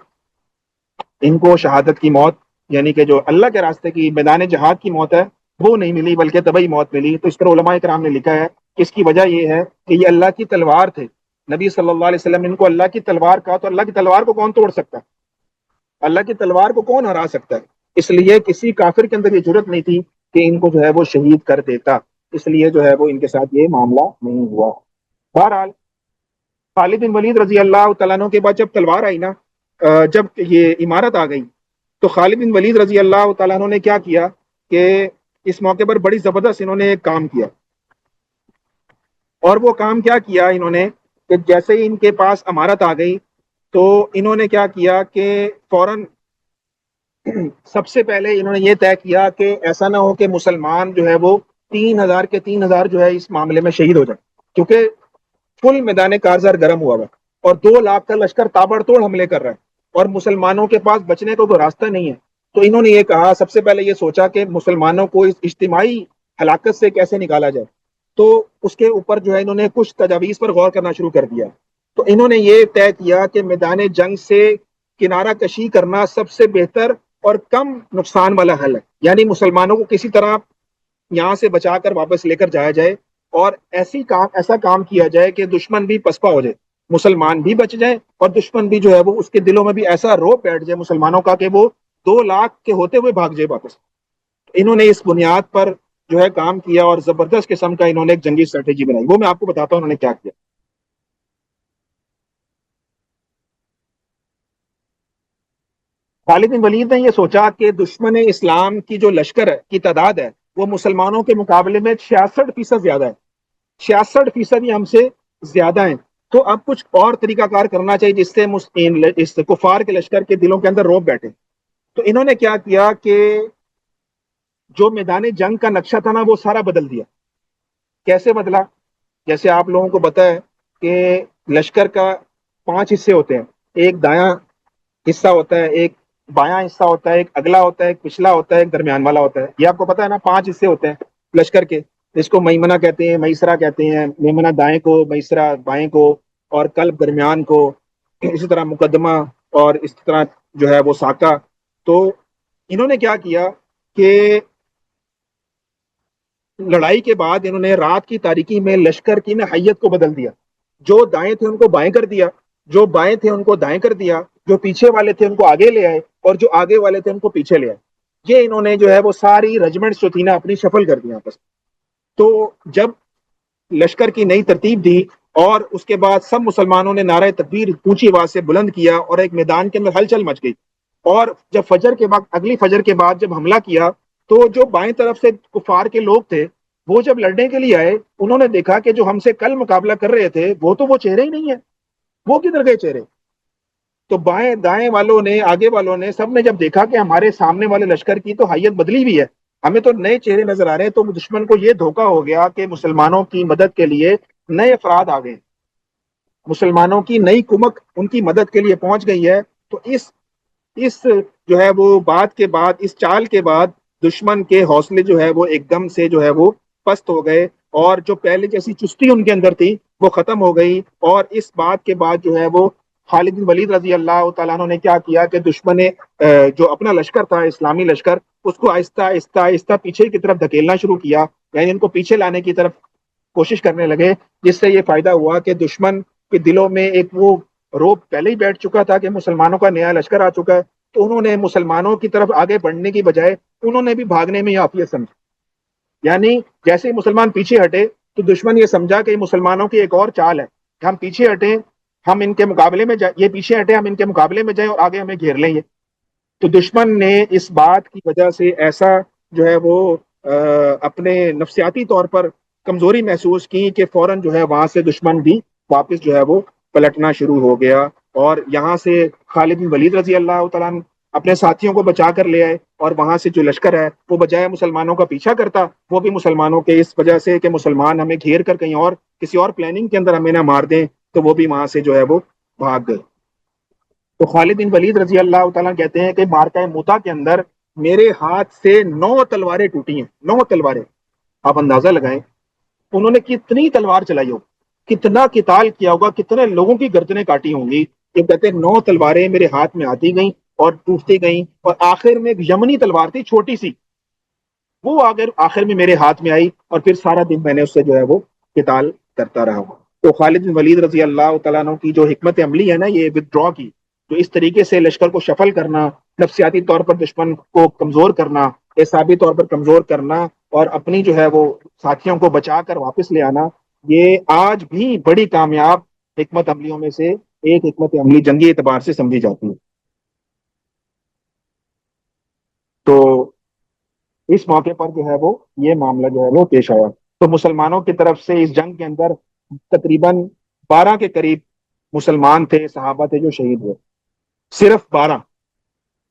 ان کو شہادت کی موت یعنی کہ جو اللہ کے راستے کی میدان جہاد کی موت ہے وہ نہیں ملی بلکہ طبعی موت ملی. تو اس پر علماء کرام نے لکھا ہے کہ اس کی وجہ یہ ہے کہ یہ اللہ کی تلوار تھے. نبی صلی اللہ علیہ وسلم ان کو اللہ کی تلوار کہا, تو اللہ کی تلوار کو کون توڑ سکتا ہے, اللہ کی تلوار کو کون ہرا سکتا ہے؟ اس لیے کسی کافر کے اندر یہ جرت نہیں تھی کہ ان کو جو ہے وہ شہید کر دیتا, اس لیے جو ہے وہ ان کے ساتھ یہ معاملہ نہیں ہوا. بہرحال خالد بن ولید رضی اللہ تعالیٰ عنہ کے بعد جب تلوار آئی نا, جب یہ عمارت آ گئی, تو خالد بن ولید رضی اللہ تعالیٰ عنہ نے کیا کیا کہ اس موقع پر بڑی زبردست انہوں نے ایک کام کیا. اور وہ کام کیا کیا انہوں نے کہ جیسے ہی ان کے پاس عمارت آ گئی تو انہوں نے کیا کیا کہ فوراً سب سے پہلے انہوں نے یہ طے کیا کہ ایسا نہ ہو کہ مسلمان جو ہے وہ 3000 کے 3000 جو ہے اس معاملے میں شہید ہو جائے, کیونکہ فل میدان کارزار گرم ہوا ہوا اور 2 لاکھ کا لشکر تابڑ توڑ حملے کر رہا ہے اور مسلمانوں کے پاس بچنے کو کوئی راستہ نہیں ہے. تو انہوں نے یہ کہا، سب سے پہلے یہ سوچا کہ مسلمانوں کو اس اجتماعی ہلاکت سے کیسے نکالا جائے. تو اس کے اوپر جو ہے انہوں نے کچھ تجاویز پر غور کرنا شروع کر دیا. تو انہوں نے یہ طے کیا کہ میدان جنگ سے کنارہ کشی کرنا سب سے بہتر اور کم نقصان والا حل ہے. یعنی مسلمانوں کو کسی طرح یہاں سے بچا کر واپس لے کر جایا جائے اور ایسا کام کیا جائے کہ دشمن بھی پسپا ہو جائے، مسلمان بھی بچ جائے اور دشمن بھی جو ہے وہ اس کے دلوں میں بھی ایسا روپ بیٹھ جائے مسلمانوں کا کہ وہ 2 لاکھ کے ہوتے ہوئے بھاگ جائے واپس. انہوں نے اس بنیاد پر جو ہے کام کیا اور زبردست قسم کا انہوں نے ایک جنگی اسٹریٹجی بنائی. وہ میں آپ کو بتاتا ہوں انہوں نے کیا کیا. خالد بن ولید نے یہ سوچا کہ دشمن اسلام کی جو لشکر ہے کی تعداد ہے وہ مسلمانوں کے مقابلے میں 66% زیادہ ہے. 66% ہی ہم سے زیادہ ہیں. تو اب کچھ اور طریقہ کار کرنا چاہیے جس سے اس کفار کے لشکر کے دلوں کے اندر روب بیٹھے. تو انہوں نے کیا کیا کہ جو میدان جنگ کا نقشہ تھا نا وہ سارا بدل دیا. کیسے بدلا؟ جیسے آپ لوگوں کو پتا ہے کہ لشکر کا 5 حصے ہوتے ہیں. ایک دایاں حصہ ہوتا ہے، ایک بایاں حصہ ہوتا ہے، ایک اگلا ہوتا ہے، ایک پچھلا ہوتا ہے، ایک درمیان والا ہوتا ہے. یہ آپ کو پتا ہے نا، 5 حصے ہوتے ہیں لشکر کے. اس کو میمنہ کہتے ہیں، میسرا کہتے ہیں. میمنہ دائیں کو، میسرا بائیں کو، اور قلب درمیان کو، اسی طرح مقدمہ، اور اس طرح جو ہے وہ ساکا. تو انہوں نے کیا کیا کہ لڑائی کے بعد انہوں نے رات کی تاریکی میں لشکر کی نہایت کو بدل دیا. جو دائیں تھے ان کو بائیں کر دیا، جو بائیں تھے ان کو دائیں کر دیا، جو پیچھے والے تھے ان کو آگے لے آئے، اور جو آگے والے تھے ان کو پیچھے لے آئے. یہ انہوں نے جو ہے وہ ساری رجمنٹ جو تھی نا اپنی شفل کر دیا آپس. تو جب لشکر کی نئی ترتیب دی اور اس کے بعد سب مسلمانوں نے نعرہ تکبیر اونچی آواز سے بلند کیا اور ایک میدان کے اندر ہلچل مچ گئی. اور جب فجر کے بعد، اگلی فجر کے بعد جب حملہ کیا تو جو بائیں طرف سے کفار کے لوگ تھے وہ جب لڑنے کے لیے آئے انہوں نے دیکھا کہ جو ہم سے کل مقابلہ کر رہے تھے وہ تو وہ چہرے ہی نہیں ہے. وہ کدھر گئے چہرے؟ تو بائیں دائیں والوں نے، آگے والوں نے، سب نے جب دیکھا کہ ہمارے سامنے والے لشکر کی تو حیت بدلی ہوئی ہے، ہمیں تو نئے چہرے نظر آ رہے ہیں، تو دشمن کو یہ دھوکا ہو گیا کہ مسلمانوں کی مدد کے لیے نئے افراد آ گئے، مسلمانوں کی نئی کمک ان کی مدد کے لیے پہنچ گئی ہے. تو اس جو ہے وہ بات کے بعد، اس چال کے بعد دشمن کے حوصلے جو ہے وہ ایک دم سے جو ہے وہ پست ہو گئے، اور جو پہلے جیسی چستی ان کے اندر تھی وہ ختم ہو گئی. اور اس بات کے بعد جو ہے وہ خالد بن ولید رضی اللہ تعالیٰ عنہ نے کیا کیا کہ دشمن جو اپنا لشکر تھا، اسلامی لشکر، اس کو آہستہ آہستہ آہستہ پیچھے کی طرف دھکیلنا شروع کیا. یعنی ان کو پیچھے لانے کی طرف کوشش کرنے لگے، جس سے یہ فائدہ ہوا کہ دشمن کے دلوں میں ایک وہ روب پہلے ہی بیٹھ چکا تھا کہ مسلمانوں کا نیا لشکر آ چکا ہے. تو انہوں نے مسلمانوں کی طرف آگے بڑھنے کی بجائے انہوں نے بھی بھاگنے میں عافیت سمجھی. یعنی جیسے ہی مسلمان پیچھے ہٹے تو دشمن یہ سمجھا کہ مسلمانوں کی ایک اور چال ہے کہ ہم پیچھے ہٹیں، ہم ان کے مقابلے میں جائیں، یہ پیچھے ہٹے، ہم ان کے مقابلے میں جائیں اور آگے ہمیں گھیر لیں گے. تو دشمن نے اس بات کی وجہ سے ایسا جو ہے وہ اپنے نفسیاتی طور پر کمزوری محسوس کی کہ فوراً جو ہے وہاں سے دشمن بھی واپس جو ہے وہ پلٹنا شروع ہو گیا. اور یہاں سے خالد بن ولید رضی اللہ تعالیٰ عنہ اپنے ساتھیوں کو بچا کر لے آئے، اور وہاں سے جو لشکر ہے وہ بجائے مسلمانوں کا پیچھا کرتا، وہ بھی مسلمانوں کے اس وجہ سے کہ مسلمان ہمیں گھیر کر کہیں اور کسی اور پلاننگ کے اندر ہمیں نہ مار دیں، تو وہ بھی وہاں سے جو ہے وہ بھاگ گئے. تو خالد بن ولید رضی اللہ تعالیٰ کہتے ہیں کہ مارکہ موتا کے اندر میرے ہاتھ سے 9 تلواریں ٹوٹی ہیں. 9 تلواریں، آپ اندازہ لگائیں انہوں نے کتنی تلوار چلائی ہوگی، کتنا قتال کیا ہوگا، کتنے لوگوں کی گردنیں کاٹی ہوں گی. یہ کہتے ہیں 9 تلواریں میرے ہاتھ میں آتی گئیں اور ٹوٹتی گئیں، اور آخر میں ایک یمنی تلوار تھی چھوٹی سی، وہ آخر میں میرے ہاتھ میں آئی، اور پھر سارا دن میں نے اس سے جو ہے وہ قتال کرتا رہا ہوں. تو خالد بن ولید رضی اللہ تعالیٰ عنہ کی جو حکمت عملی ہے نا، یہ ودرا کی، جو اس طریقے سے لشکر کو شفل کرنا، نفسیاتی طور پر دشمن کو کمزور کرنا، اعصابی طور پر کمزور کرنا، اور اپنی جو ہے وہ ساتھیوں کو بچا کر واپس لے آنا، یہ آج بھی بڑی کامیاب حکمت عملیوں میں سے ایک حکمت عملی جنگی اعتبار سے سمجھی جاتی ہے. تو اس موقع پر جو ہے وہ یہ معاملہ جو ہے وہ پیش آیا. تو مسلمانوں کی طرف سے اس جنگ کے اندر تقریباً 12 کے قریب مسلمان تھے، صحابہ تھے جو شہید ہوئے. صرف 12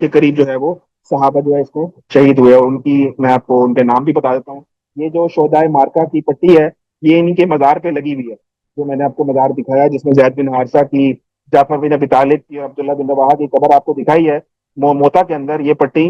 کے قریب جو ہے وہ صحابہ جو ہے اس کو شہید ہوئے. اور ان کی میں آپ کو ان کے نام بھی بتا دیتا ہوں. یہ جو شہدائے مارکا کی پٹی ہے یہ ان کے مزار پہ لگی ہوئی ہے، جو میں نے آپ کو مزار دکھایا جس میں زید بن حارثہ کی، جعفر بن ابی طالب کی اور عبداللہ بن رواحہ کی قبر آپ کو دکھائی ہے. موتا کے اندر یہ پٹی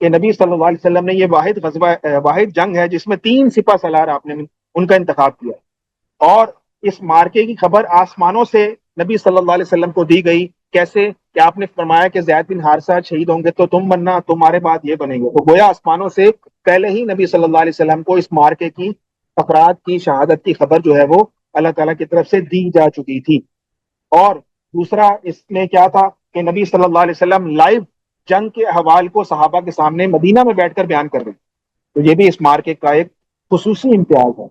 کہ نبی صلی اللہ علیہ وسلم نے یہ واحد جنگ ہے جس میں 3 سپہ سالار آپ نے ان کا انتخاب کیا، اور اس مارکے کی خبر آسمانوں سے نبی صلی اللہ علیہ وسلم کو دی گئی۔ کیسے کہ آپ نے فرمایا کہ زید بن حارثہ شہید ہوں گے تو تم بننا، تمہارے بعد یہ بنیں گے، تو گویا آسمانوں سے پہلے ہی نبی صلی اللہ علیہ وسلم کو اس مارکے کی افراد کی شہادت کی خبر جو ہے وہ اللہ تعالیٰ کی طرف سے دی جا چکی تھی۔ اور دوسرا اس میں کیا تھا کہ نبی صلی اللہ علیہ وسلم لائیو جنگ کے احوال کو صحابہ کے سامنے مدینہ میں بیٹھ کر بیان کر رہے، تو یہ بھی اس مارکے کا ایک خصوصی امتیاز ہے۔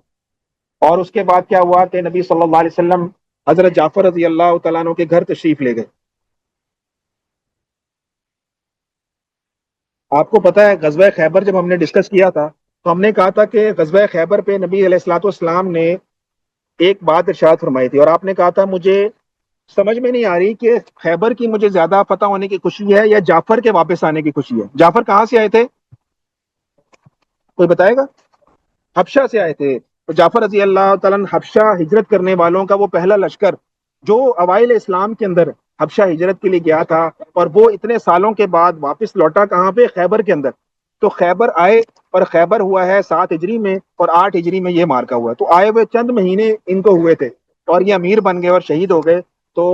اور اس کے بعد کیا ہوا کہ نبی صلی اللہ علیہ وسلم حضرت جعفر رضی اللہ تعالیٰ عنہ کے گھر تشریف لے گئے۔ آپ کو پتا ہے غزوہ خیبر جب ہم نے ڈسکس کیا تھا تو ہم نے کہا تھا کہ غزوہ خیبر پہ نبی علیہ الصلوۃ والسلام نے ایک بات ارشاد فرمائی تھی، اور آپ نے کہا تھا مجھے سمجھ میں نہیں آ رہی کہ خیبر کی مجھے زیادہ فتح ہونے کی خوشی ہے یا جعفر کے واپس آنے کی خوشی ہے۔ جعفر کہاں سے آئے تھے، کوئی بتائے گا؟ حبشہ سے آئے تھے۔ تو جعفر رضی اللہ تعالیٰ حبشہ ہجرت کرنے والوں کا وہ پہلا لشکر جو اوائل اسلام کے اندر حبشہ ہجرت کے لیے گیا تھا، اور وہ اتنے سالوں کے بعد واپس لوٹا کہاں پہ، خیبر کے اندر۔ تو خیبر آئے، اور خیبر ہوا ہے 7 ہجری میں، اور 8 ہجری میں یہ مارکا ہوا۔ تو آئے ہوئے چند مہینے ان کو ہوئے تھے اور یہ امیر بن گئے اور شہید ہو گئے۔ تو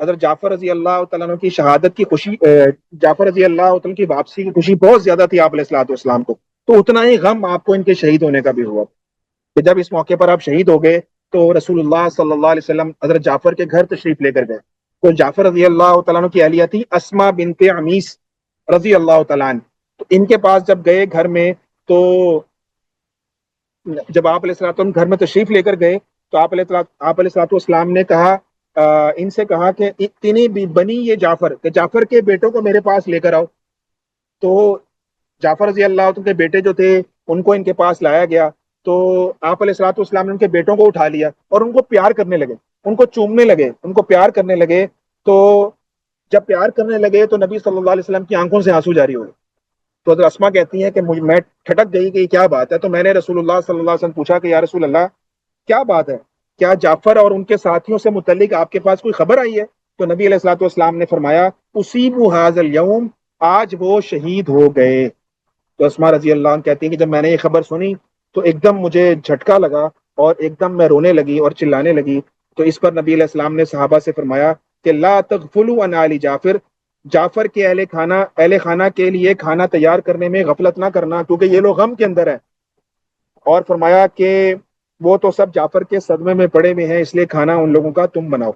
حضرت جعفر رضی اللہ تعالیٰ عنہ کی شہادت کی خوشی، جعفر رضی اللہ تعالیٰ کی واپسی کی خوشی بہت زیادہ تھی آپ علیہ الصلوۃ والسلام کو، تو اتنا ہی غم آپ کو ان کے شہید ہونے کا بھی ہوا کہ جب اس موقع پر آپ شہید ہو گئے تو رسول اللہ صلی اللہ علیہ وسلم حضرت جعفر کے گھر تشریف لے کر گئے۔ تو جعفر رضی اللہ تعالیٰ عنہ کی اہلیہ تھی اسما بنت عمیس رضی اللہ تعالیٰ عنہ، تو ان کے پاس جب گئے گھر میں، تو جب آپ علیہ السلام گھر میں تشریف لے کر گئے تو آپ علیہ الصلوۃ والسلام نے کہا، ان سے کہا کہ اتنی بھی بنی یہ جعفر، کہ جعفر کے بیٹوں کو میرے پاس لے کر آؤ۔ تو جعفر رضی اللہ عنہ کے بیٹے جو تھے ان کو ان کے پاس لایا گیا، تو آپ علیہ الصلوۃ والسلام نے ان کے بیٹوں کو اٹھا لیا اور ان کو پیار کرنے لگے، ان کو چومنے لگے، ان کو پیار کرنے لگے۔ تو جب پیار کرنے لگے تو نبی صلی اللہ علیہ وسلم کی آنکھوں سے آنسو جاری ہوئے۔ تو حضرت اسما کہتی ہیں کہ میں ٹھٹک گئی کہ کیا بات ہے، تو میں نے رسول اللہ صلی اللہ علیہ وسلم پوچھا کہ یا رسول اللہ کیا بات ہے، کیا جعفر اور ان کے ساتھیوں سے متعلق آپ کے پاس کوئی خبر آئی ہے؟ تو نبی علیہ الصلوۃ والسلام نے فرمایا اصیبوا ھذا الیوم، آج وہ شہید ہو گئے۔ تو اسما رضی اللہ عنہ کہتی ہیں کہ جب میں نے یہ خبر سنی تو ایک دم مجھے جھٹکا لگا اور ایک دم میں رونے لگی اور چلانے لگی۔ تو اس پر نبی علیہ السلام نے صحابہ سے فرمایا کہ لا تغفلوا عن آل جعفر، جعفر کے اہل خانہ کے لیے کھانا تیار کرنے میں غفلت نہ کرنا، کیونکہ یہ لوگ غم کے اندر ہیں۔ اور فرمایا کہ وہ تو سب جعفر کے صدمے میں پڑے ہوئے ہیں، اس لیے کھانا ان لوگوں کا تم بناؤ۔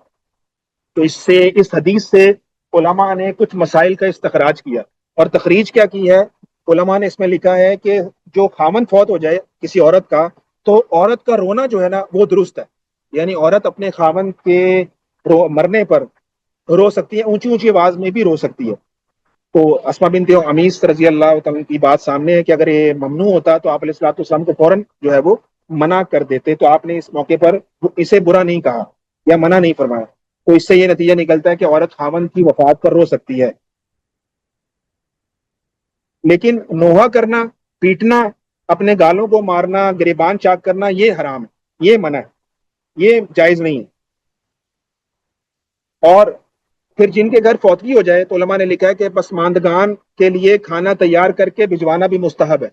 تو اس حدیث سے علماء نے کچھ مسائل کا استخراج کیا، اور تخریج کیا کی ہے علماء نے اس میں لکھا ہے کہ جو خامن فوت ہو جائے کسی عورت کا، تو عورت کا رونا جو ہے نا وہ درست ہے، یعنی عورت اپنے خامن کے مرنے پر رو سکتی ہے، اونچی اونچی آواز میں بھی رو سکتی ہے۔ تو اسما بنت عمیس رضی اللہ تعالیٰ کی بات سامنے ہے کہ اگر یہ ممنوع ہوتا تو آپ علیہ الصلوۃ والسلام کو فوراً جو ہے وہ منع کر دیتے، تو آپ نے اس موقع پر اسے برا نہیں کہا یا منع نہیں فرمایا۔ تو اس سے یہ نتیجہ نکلتا ہے کہ عورت خاوند کی وفات پر رو سکتی ہے، لیکن نوحہ کرنا، پیٹنا، اپنے گالوں کو مارنا، گریبان چاک کرنا یہ حرام ہے، یہ منع ہے، یہ جائز نہیں ہے۔ اور پھر جن کے گھر فوتگی ہو جائے تو علماء نے لکھا ہے کہ پسماندگان کے لیے کھانا تیار کر کے بھجوانا بھی مستحب ہے،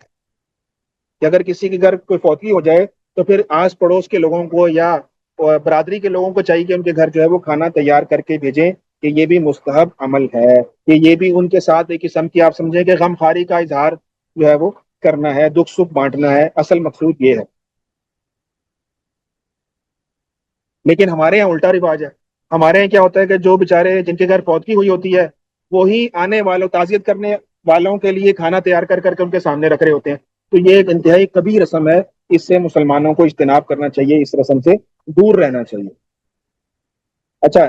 کہ اگر کسی کے گھر کوئی فوتگی ہو جائے تو پھر آس پڑوس کے لوگوں کو یا برادری کے لوگوں کو چاہیے کہ ان کے گھر جو ہے وہ کھانا تیار کر کے بھیجیں، کہ یہ بھی مستحب عمل ہے، کہ یہ بھی ان کے ساتھ ایک قسم کی آپ سمجھیں کہ غم خاری کا اظہار جو ہے وہ کرنا ہے، دکھ سکھ بانٹنا ہے، اصل مقصود یہ ہے۔ لیکن ہمارے یہاں الٹا رواج ہے، ہمارے یہاں کیا ہوتا ہے کہ جو بیچارے جن کے گھر فوتگی ہوئی ہوتی ہے وہی آنے والوں، تعزیت کرنے والوں کے لیے کھانا تیار کر کر کے ان کے سامنے رکھ رہے ہوتے ہیں۔ تو یہ ایک انتہائی کبیر رسم ہے، اس سے مسلمانوں کو اجتناب کرنا چاہیے، اس رسم سے دور رہنا چاہیے۔ اچھا،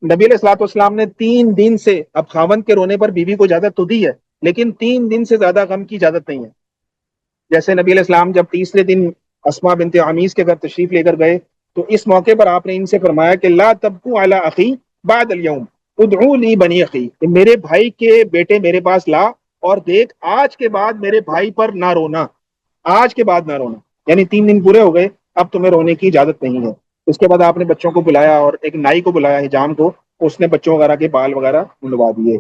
نبی علیہ الصلوۃ والسلام نے 3 دن سے، اب خاوند کے رونے پر بیوی کو اجازت تو دی ہے، لیکن 3 دن سے زیادہ غم کی اجازت نہیں ہے۔ جیسے نبی علیہ السلام جب تیسرے دن اسما بنت عمیس کے گھر تشریف لے کر گئے تو اس موقع پر آپ نے ان سے فرمایا کہ لا تبکو علی اخی بعد الیوم ادعو لی بنی اخی، کہ میرے بھائی کے بیٹے میرے پاس لا، اور دیکھ آج کے بعد میرے بھائی پر نہ رونا، آج کے بعد نہ رونا، یعنی 3 دن پورے ہو گئے، اب تمہیں رونے کی اجازت نہیں ہے۔ اس کے بعد آپ نے بچوں کو بلایا اور ایک نائی کو بلایا حجام کو، اس نے بچوں وغیرہ کے بال وغیرہ منڈوا دیے۔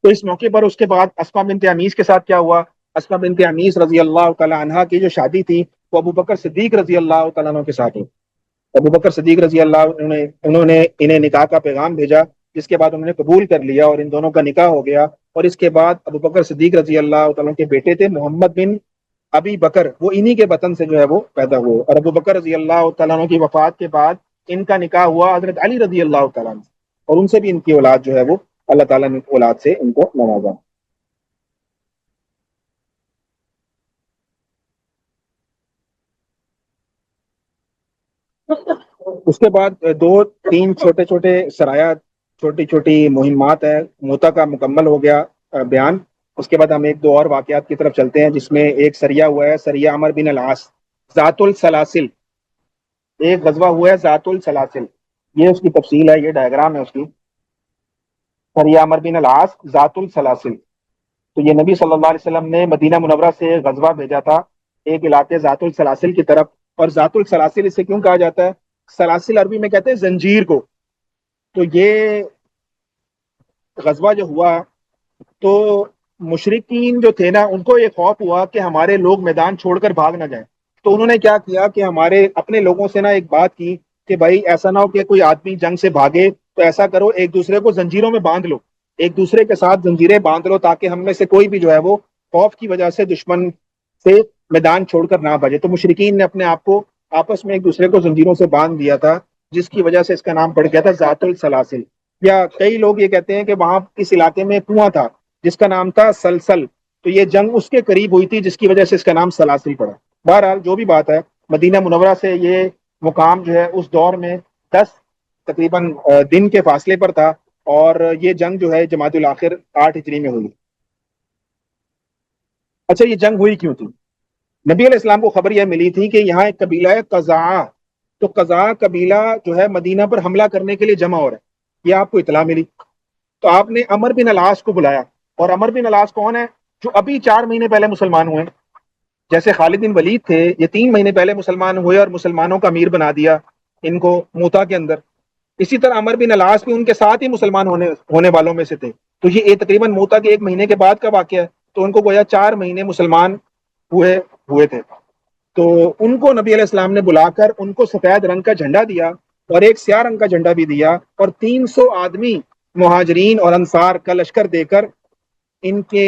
تو اس موقع پر اس کے بعد اسما بنت امیس کے ساتھ کیا ہوا؟ اسما بنت امیس رضی اللہ تعالی عنہا کی جو شادی تھی وہ ابو بکر صدیق رضی اللہ تعالیٰ عنہ کے ساتھ ہوئی۔ ابو بکر صدیق رضی اللہ انہوں نے انہیں نکاح کا پیغام بھیجا، جس کے بعد انہوں نے قبول کر لیا اور ان دونوں کا نکاح ہو گیا۔ اور اس کے بعد ابو بکر صدیق رضی اللہ تعالیٰ کے بیٹے تھے محمد بن ابی بکر، وہ انہی کے بطن سے جو ہے وہ پیدا ہوئے۔ اور ابو بکر رضی اللہ تعالیٰ عنہ کی وفات کے بعد ان کا نکاح ہوا حضرت علی رضی اللہ تعالیٰ عنہ، اور ان سے بھی ان کی اولاد جو ہے وہ اللہ تعالیٰ نے اولاد سے ان کو نوازا۔ اس کے بعد دو تین چھوٹے چھوٹے سرایات، چھوٹی چھوٹی مہمات ہیں، موتا کا مکمل ہو گیا بیان۔ اس کے بعد ہم ایک دو اور واقعات کی طرف چلتے ہیں، جس میں ایک سریہ ہوا ہے، سریہ عمر بن العاص ذات السلاسل، ایک غزوہ ہوا ہے ذات السلاسل، یہ اس کی تفصیل ہے، یہ ڈائگرام ہے اس کی۔ سریہ عمر بن العاص ذات السلاسل، تو یہ نبی صلی اللہ علیہ وسلم نے مدینہ منورہ سے غزوہ بھیجا تھا ایک علاقے ذات السلاسل کی طرف۔ اور ذات السلاسل اسے کیوں کہا جاتا ہے؟ سلاسل عربی میں کہتے ہیں زنجیر کو۔ تو یہ غزوہ جو ہوا تو مشرکین جو تھے نا، ان کو یہ خوف ہوا کہ ہمارے لوگ میدان چھوڑ کر بھاگ نہ جائیں، تو انہوں نے کیا کیا کہ ہمارے اپنے لوگوں سے نا ایک بات کی کہ بھائی ایسا نہ ہو کہ کوئی آدمی جنگ سے بھاگے، تو ایسا کرو ایک دوسرے کو زنجیروں میں باندھ لو، ایک دوسرے کے ساتھ زنجیریں باندھ لو، تاکہ ہم میں سے کوئی بھی جو ہے وہ خوف کی وجہ سے دشمن سے میدان چھوڑ کر نہ بھاجے۔ تو مشرکین نے اپنے آپ کو آپس میں ایک دوسرے کو زنجیروں سے باندھ دیا تھا، جس کی وجہ سے اس کا نام پڑ گیا تھا ذات السلاسل۔ یا کئی لوگ یہ کہتے ہیں کہ وہاں اس علاقے میں کنواں تھا جس کا نام تھا سلسل، تو یہ جنگ اس کے قریب ہوئی تھی، جس کی وجہ سے اس کا نام سلاسل پڑا۔ بہرحال جو بھی بات ہے، مدینہ منورہ سے یہ مقام جو ہے اس دور میں 10 تقریباً دن کے فاصلے پر تھا، اور یہ جنگ جو ہے جمادی الاخر 8 ہجری میں ہوئی۔ اچھا، یہ جنگ ہوئی کیوں تھی؟ نبی علیہ السلام کو خبر یہ ملی تھی کہ یہاں ایک قبیلہ ہے قزاع، تو قزاع قبیلہ جو ہے مدینہ پر حملہ کرنے کے لیے جمع ہو رہا ہے، یہ آپ کو اطلاع ملی۔ تو آپ نے عمر بن العاص کو بلایا، اور عمر بن العاص کون ہے؟ جو ابھی 4 مہینے پہلے مسلمان ہوئے۔ جیسے خالد بن ولید تھے، یہ 3 مہینے پہلے مسلمان ہوئے اور مسلمانوں کا امیر بنا دیا ان کو موتا کے اندر۔ اسی طرح عمر بن العاص بھی ان کے ساتھ ہی مسلمان ہونے والوں میں سے تھے۔ تو یہ تقریباً موتا کے 1 مہینے کے بعد کا واقعہ ہے، تو ان کو گویا 4 مہینے مسلمان ہوئے تھے۔ تو ان کو نبی علیہ السلام نے بلا کر ان کو سفید رنگ کا جھنڈا دیا اور ایک سیاہ رنگ کا جھنڈا بھی دیا، اور 300 آدمی مہاجرین اور انصار کا لشکر دے کر ان کے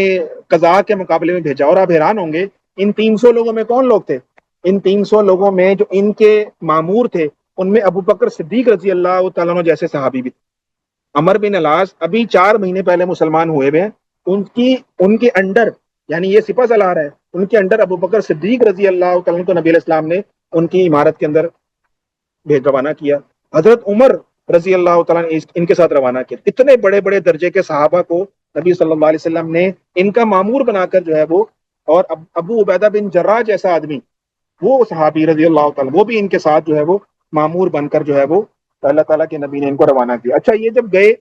قضاء کے مقابلے میں بھیجا۔ اور آپ حیران ہوں گے ان 300 لوگوں میں کون لوگ تھے؟ ان 300 لوگوں میں جو ان کے مامور تھے، ان میں ابو بکر صدیق رضی اللہ تعالیٰ عنہ جیسے صحابی بھی تھے۔ عمر بن العاص ابھی 4 مہینے پہلے مسلمان ہوئے ہوئے ہیں، ان کے انڈر، یعنی یہ سپہ سالار ہے، ان کے انڈر ابو بکر صدیق رضی اللہ تعالیٰ عنہ کو نبی علیہ السلام نے ان کی عمارت کے اندر روانہ کیا۔ حضرت عمر رضی اللہ تعالیٰ نے ان کے ساتھ روانہ کیا۔ اتنے بڑے بڑے درجے کے صحابہ کو نبی صلی اللہ علیہ وسلم نے ان کا مامور بنا کر جو ہے وہ، اور ابو عبیدہ بن جراح جیسا آدمی، وہ صحابی رضی اللہ تعالیٰ، وہ بھی ان کے ساتھ جو ہے وہ مامور بن کر جو ہے وہ اللہ تعالیٰ کے نبی نے ان کو روانہ کیا۔ اچھا، یہ جب گئے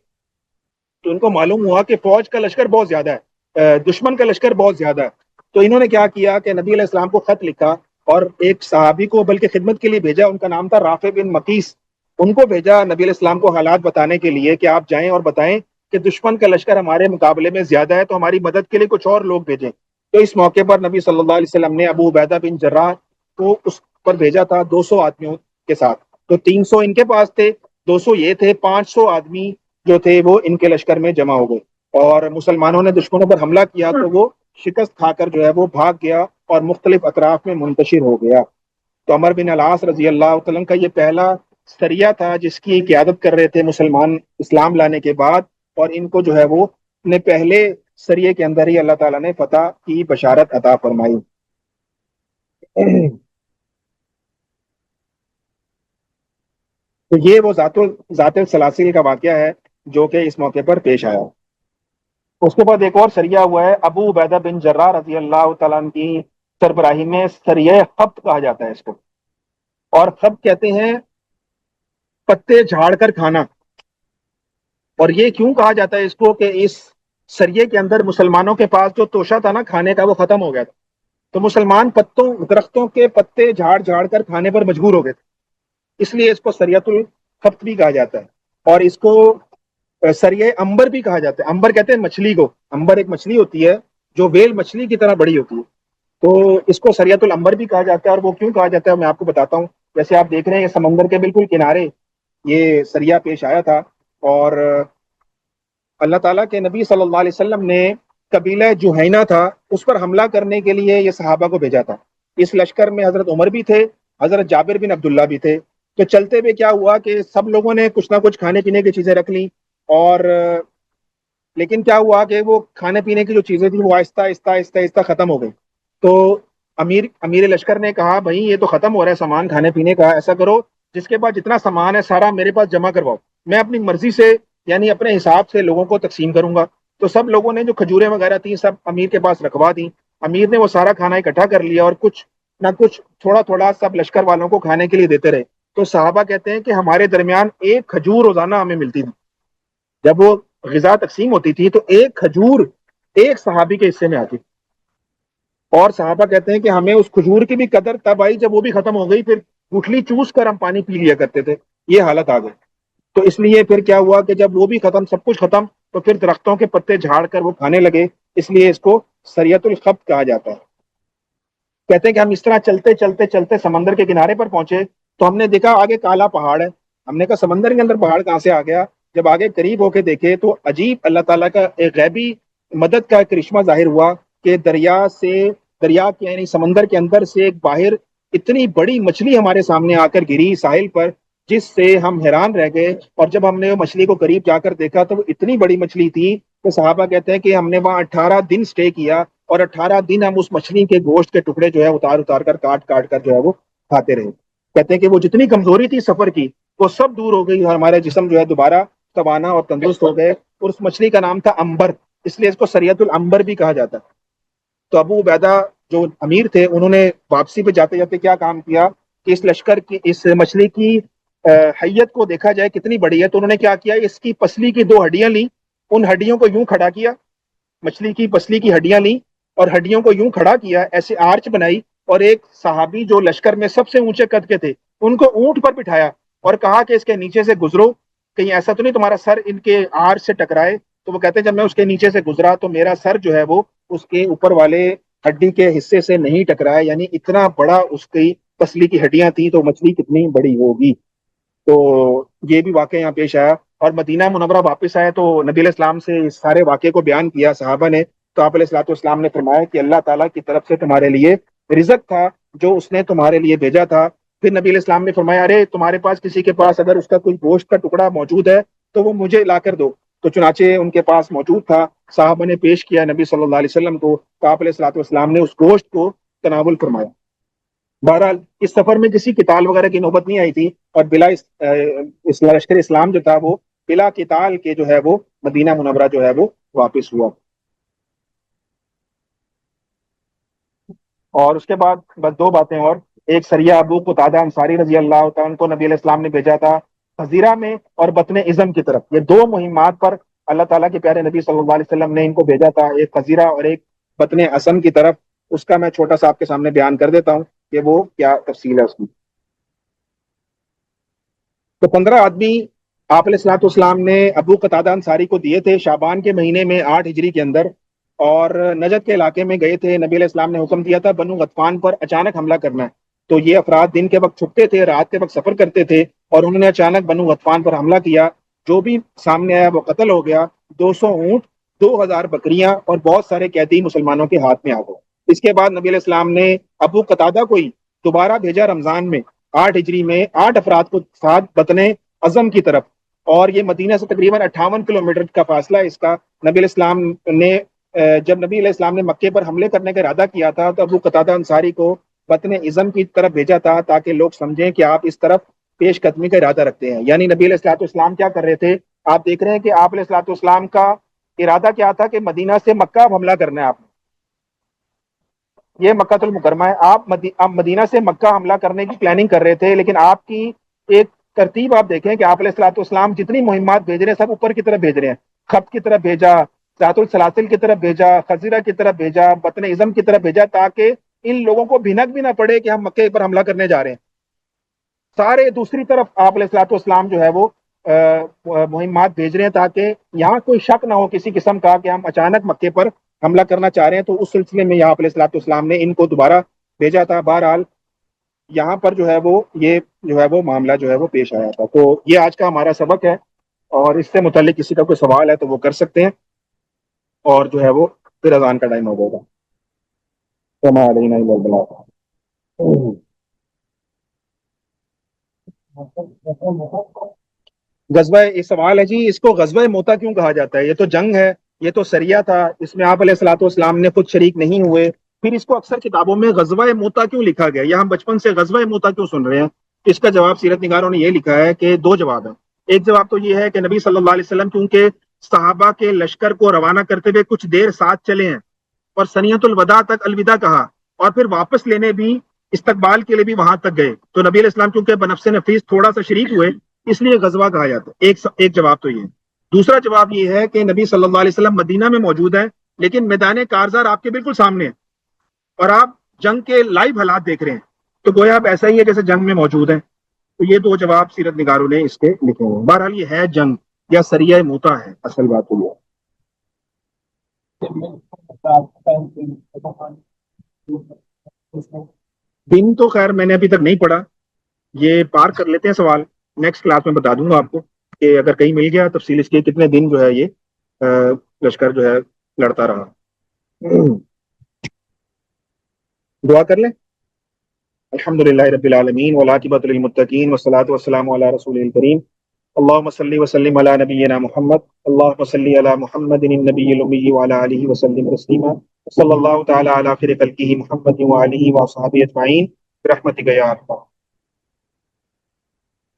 تو ان کو معلوم ہوا کہ فوج کا لشکر بہت زیادہ ہے، دشمن کا لشکر بہت زیادہ ہے۔ تو انہوں نے کیا کیا کہ نبی علیہ السلام کو خط لکھا، اور ایک صحابی کو بلکہ خدمت کے لیے بھیجا، ان کا نام تھا رافع بن مقیس، ان کو بھیجا نبی علیہ السلام کو حالات بتانے کے لیے کہ آپ جائیں اور بتائیں کہ دشمن کا لشکر ہمارے مقابلے میں زیادہ ہے، تو ہماری مدد کے لیے کچھ اور لوگ بھیجیں۔ تو اس موقع پر نبی صلی اللہ علیہ وسلم نے ابو عبیدہ بن جراح کو اس پر بھیجا تھا 200 آدمیوں کے ساتھ۔ تو 300 ان کے پاس تھے، 200 یہ تھے، 500 آدمی جو تھے وہ ان کے لشکر میں جمع ہو گئے، اور مسلمانوں نے دشمنوں پر حملہ کیا تو وہ شکست کھا کر جو ہے وہ بھاگ گیا اور مختلف اطراف میں منتشر ہو گیا۔ تو عمر بن العاص رضی اللہ تعالیٰ کا یہ پہلا سریہ تھا جس کی قیادت کر رہے تھے مسلمان اسلام لانے کے بعد، اور ان کو جو ہے وہ اپنے پہلے سریے کے اندر ہی اللہ تعالیٰ نے فتح کی بشارت عطا فرمائی۔ تو یہ وہ ذات السلاسل کا واقعہ ہے جو کہ اس موقع پر پیش آیا۔ اس کے بعد ایک اور سریہ ہوا ہے ابو عبیدہ بن جراح رضی اللہ تعالیٰ عنہ کی سربراہی میں، سریہ خبط کہا جاتا ہے اس کو، اور خبط کہتے ہیں پتے جھاڑ کر کھانا۔ اور یہ کیوں کہا جاتا ہے اس کو کہ اس سریے کے اندر مسلمانوں کے پاس جو توشہ تھا نا کھانے کا، وہ ختم ہو گیا تھا، تو مسلمان درختوں کے پتے جھاڑ جھاڑ کر کھانے پر مجبور ہو گئے تھے، اس لیے اس کو سریۃ الخبط بھی کہا جاتا ہے۔ اور اس کو سریہ امبر بھی کہا جاتا ہے، امبر کہتے ہیں مچھلی کو، امبر ایک مچھلی ہوتی ہے جو ویل مچھلی کی طرح بڑی ہوتی ہے، تو اس کو سریعت الامبر بھی کہا جاتا ہے۔ اور وہ کیوں کہا جاتا ہے میں آپ کو بتاتا ہوں۔ جیسے آپ دیکھ رہے ہیں سمندر کے بالکل کنارے یہ سریا پیش آیا تھا، اور اللہ تعالیٰ کے نبی صلی اللہ علیہ وسلم نے قبیلہ جوہینہ تھا اس پر حملہ کرنے کے لیے یہ صحابہ کو بھیجا تھا۔ اس لشکر میں حضرت عمر بھی تھے، حضرت جابر بن عبداللہ بھی تھے۔ تو چلتے ہوئے کیا ہوا کہ سب لوگوں نے کچھ نہ کچھ کھانے پینے کی چیزیں رکھ لی، اور لیکن کیا ہوا کہ وہ کھانے پینے کی جو چیزیں تھیں وہ آہستہ آہستہ آہستہ آہستہ ختم ہو گئی۔ تو امیر لشکر نے کہا بھائی یہ تو ختم ہو رہا ہے سامان کھانے پینے کا، ایسا کرو جس کے پاس جتنا سامان ہے سارا میرے پاس جمع کرواؤ، میں اپنی مرضی سے یعنی اپنے حساب سے لوگوں کو تقسیم کروں گا۔ تو سب لوگوں نے جو کھجوریں وغیرہ تھیں سب امیر کے پاس رکھوا دیں۔ امیر نے وہ سارا کھانا اکٹھا کر لیا اور کچھ نہ کچھ تھوڑا تھوڑا سب لشکر والوں کو کھانے کے لیے دیتے رہے۔ تو صحابہ کہتے ہیں کہ ہمارے درمیان ایک کھجور روزانہ ہمیں ملتی تھی، جب وہ غذا تقسیم ہوتی تھی تو ایک کھجور ایک صحابی کے حصے میں آتی تھی۔ اور صحابہ کہتے ہیں کہ ہمیں اس کھجور کی بھی قدر تب آئی جب وہ بھی ختم ہو گئی، پھر گٹھلی چوس کر ہم پانی پی لیا کرتے تھے، یہ حالت آ گئی۔ تو اس لیے پھر کیا ہوا کہ جب وہ بھی ختم، سب کچھ ختم، تو پھر درختوں کے پتے جھاڑ کر وہ کھانے لگے، اس لیے اس کو سریعت الخبط کہا جاتا ہے۔ کہتے ہیں کہ ہم اس طرح چلتے چلتے چلتے سمندر کے کنارے پر پہنچے تو ہم نے دیکھا آگے کالا پہاڑ ہے۔ ہم نے کہا سمندر کے اندر پہاڑ کہاں سے آ گیا؟ جب آگے قریب ہو کے دیکھے تو عجیب اللہ تعالیٰ کا ایک غیبی مدد کا کرشمہ ظاہر ہوا کہ دریا کے یعنی سمندر کے اندر سے ایک باہر اتنی بڑی مچھلی ہمارے سامنے آ کر گری ساحل پر، جس سے ہم حیران رہ گئے۔ اور جب ہم نے وہ مچھلی کو قریب جا کر دیکھا تو وہ اتنی بڑی مچھلی تھی کہ صحابہ کہتے ہیں کہ ہم نے وہاں 18 دن سٹے کیا، اور 18 دن ہم اس مچھلی کے گوشت کے ٹکڑے جو ہے اتار اتار کر کاٹ کاٹ کر جو ہے وہ کھاتے رہے۔ کہتے ہیں کہ وہ جتنی کمزوری تھی سفر کی وہ سب دور ہو گئی، اور ہمارے جسم جو ہے دوبارہ توانا اور تندرست ہو گئے۔ اور اس مچھلی کا نام تھا امبر، اس لیے اس کو سریعت الامبر بھی کہا جاتا ہے۔ تو ابو عبیدہ جو امیر تھے انہوں نے واپسی پہ جاتے جاتے کیا کام کیا کہ اس لشکر کی اس مچھلی کی حیت کو دیکھا جائے کتنی بڑی ہے، تو انہوں نے کیا کیا اس کی پسلی کی 2 ہڈیاں لی، ان ہڈیوں کو یوں کھڑا کیا، مچھلی کی پسلی کی ہڈیاں لی اور ہڈیوں کو یوں کھڑا کیا، ایسے آرچ بنائی، اور ایک صحابی جو لشکر میں سب سے اونچے قد کے تھے ان کو اونٹ پر بٹھایا اور کہا کہ اس کے نیچے سے گزرو، کہیں ایسا تو نہیں تمہارا سر ان کے آرچ سے ٹکرائے۔ تو وہ کہتے ہیں جب میں اس کے نیچے سے گزرا تو میرا سر جو ہے وہ اس کے اوپر والے ہڈی کے حصے سے نہیں ٹکرایا، یعنی اتنا بڑا اس کی پسلی کی ہڈیاں تھیں، تو مچھلی کتنی بڑی ہوگی۔ تو یہ بھی واقعہ یہاں پیش آیا۔ اور مدینہ منورہ واپس آئے تو نبی علیہ السلام سے اس سارے واقعے کو بیان کیا صحابہ نے، تو آپ علیہ الصلوۃ والسلام نے فرمایا کہ اللہ تعالیٰ کی طرف سے تمہارے لیے رزق تھا جو اس نے تمہارے لیے بھیجا تھا۔ پھر نبی علیہ السلام نے فرمایا ارے تمہارے پاس کسی کے پاس اگر اس کا کوئی گوشت کا ٹکڑا موجود ہے تو وہ مجھے لا کر دو۔ تو چنانچہ ان کے پاس موجود تھا، صحابہ نے پیش کیا نبی صلی اللہ علیہ وسلم کو، تو آپ علیہ الصلوۃ والسلام نے اس گوشت کو تناول فرمایا۔ بہرحال اس سفر میں کسی قتال وغیرہ کی نوبت نہیں آئی تھی، اور بلا لشکر اسلام جو تھا وہ بلا قتال کے جو ہے وہ مدینہ منورہ جو ہے وہ واپس ہوا۔ اور اس کے بعد بس 2 باتیں اور۔ ایک سریہ ابو قتادہ انصاری رضی اللہ تعالیٰ عنہ کو نبی علیہ السلام نے بھیجا تھا خزیرہ میں اور بطن عزم کی طرف، یہ 2 مہمات پر اللہ تعالیٰ کے پیارے نبی صلی اللہ علیہ وسلم نے ان کو بھیجا تھا، ایک خزیرہ اور ایک بطن عزم کی طرف۔ اس کا میں چھوٹا سا آپ کے سامنے بیان کر دیتا ہوں کہ وہ کیا تفصیل ہے اس کی۔ تو 15 آدمی آپ علیہ الصلوۃ والسلام نے ابو قتادہ انصاری کو دیے تھے شعبان کے مہینے میں 8 ہجری کے اندر، اور نجد کے علاقے میں گئے تھے۔ نبی علیہ السلام نے حکم دیا تھا بنو غطفان پر اچانک حملہ کرنا ہے۔ تو یہ افراد دن کے وقت چھپتے تھے، رات کے وقت سفر کرتے تھے، اور انہوں نے اچانک بنو غطفان پر حملہ کیا۔ جو بھی سامنے آیا وہ قتل ہو گیا، 200 اونٹ، 2000 بکریاں اور بہت سارے قیدی مسلمانوں کے ہاتھ میں آ گئے۔ اس کے بعد نبی علیہ السلام نے ابو قتادہ کو ہی دوبارہ بھیجا رمضان میں 8 ہجری میں 8 افراد کو ساتھ بطن عزم کی طرف، اور یہ مدینہ سے تقریباً 58 کلومیٹر کا فاصلہ ہے اس کا۔ نبی علیہ السلام نے جب نبی علیہ السلام نے مکے پر حملے کرنے کا ارادہ کیا تھا تو ابو قتادہ انصاری کو بطن عزم کی طرف بھیجا تھا تاکہ لوگ سمجھیں کہ آپ اس طرف پیش قدمی کا ارادہ رکھتے ہیں۔ یعنی نبی علیہ الصلوۃ والسلام کیا کر رہے تھے؟ آپ دیکھ رہے ہیں کہ آپ علیہ الصلوۃ والسلام کا ارادہ کیا تھا کہ مدینہ سے مکہ اب حملہ کرنا ہے آپ نے، یہ مکہ المکرمہ ہے، آپ مدینہ سے مکہ حملہ کرنے کی پلاننگ کر رہے تھے، لیکن آپ کی ایک ترتیب آپ دیکھیں کہ آپ علیہ الصلوۃ والسلام جتنی مہمات بھیج رہے ہیں سب اوپر کی طرف بھیج رہے ہیں، خط کی طرف بھیجا، ذات السلاسل کی طرف بھیجا، خزیرہ کی طرف بھیجا، بطن عزم کی طرف بھیجا، تاکہ ان لوگوں کو بھنک بھی نہ پڑے کہ ہم مکے پر حملہ کرنے جا رہے ہیں۔ سارے دوسری طرف آپ علیہ الصلوۃ والسلام جو ہے وہ مہمات بھیج رہے ہیں تاکہ یہاں کوئی شک نہ ہو کسی قسم کا کہ ہم اچانک مکے پر حملہ کرنا چاہ رہے ہیں، تو اس سلسلے میں یہاں علیہ الصلوۃ والسلام نے ان کو دوبارہ بھیجا تھا۔ بہرحال یہاں پر جو ہے وہ یہ جو ہے وہ معاملہ جو ہے وہ پیش آیا تھا۔ تو یہ آج کا ہمارا سبق ہے، اور اس سے متعلق کسی کا کوئی سوال ہے تو وہ کر سکتے ہیں، اور جو ہے وہ پھر اذان کا ٹائم ہو جائے گا۔ وما علینا الا البلاغ۔ غزوہ، یہ سوال ہے جی، اس کو غزوہ موتا کیوں کہا جاتا ہے؟ یہ تو جنگ ہے، یہ تو سریہ تھا، اس میں آپ علیہ الصلوۃ والسلام نے خود شریک نہیں ہوئے، پھر اس کو اکثر کتابوں میں غزوہ موتا کیوں لکھا گیا، یا ہم بچپن سے غزوہ موتا کیوں سن رہے ہیں؟ اس کا جواب سیرت نگاروں نے یہ لکھا ہے کہ دو جواب ہیں۔ ایک جواب تو یہ ہے کہ نبی صلی اللہ علیہ وسلم کیونکہ صحابہ کے لشکر کو روانہ کرتے ہوئے کچھ دیر ساتھ چلے ہیں، اور سنیت الوداع تک الوداع کہا، اور پھر واپس لینے بھی، استقبال کے لیے بھی وہاں تک گئے، تو نبی علیہ السلام کیونکہ بنفس نفیس تھوڑا سا شریک ہوئے، اس لیے غزوہ کہا جاتا ہے۔ ایک جواب تو یہ ہے۔ دوسرا جواب یہ ہے کہ نبی صلی اللہ علیہ وسلم مدینہ میں موجود ہے، لیکن میدان کارزار آپ کے بالکل سامنے ہے، اور آپ جنگ کے لائیو حالات دیکھ رہے ہیں، تو گویا آپ ایسا ہی ہے جیسے جنگ میں موجود ہیں۔ تو یہ دو جواب سیرت نگاروں نے اس کے لکھے ہیں۔ بہرحال یہ ہے جنگ یا سریہ موتا ہے، اصل بات تو یہ ہے۔ دن تو خیر میں نے ابھی تک نہیں پڑھا، یہ پار کر لیتے ہیں سوال، نیکسٹ کلاس میں بتا دوں گا آپ کو کہ اگر کہیں مل گیا تفصیل اس کے کتنے دن جو ہے یہ لشکر جو ہے لڑتا رہا۔ دعا کر لیں۔ الحمد للہ رب العالمین والعاقبۃ للمتقین والصلاۃ والسلام علی رسول الکریم اللهم صل وسلم على نبينا محمد اللهم صل على محمد النبي الأمي وعلى آله وسلم تسليما صلى الله تعالى على خير خلقه محمد وآله وصحبه أجمعين برحمتك يا أرحم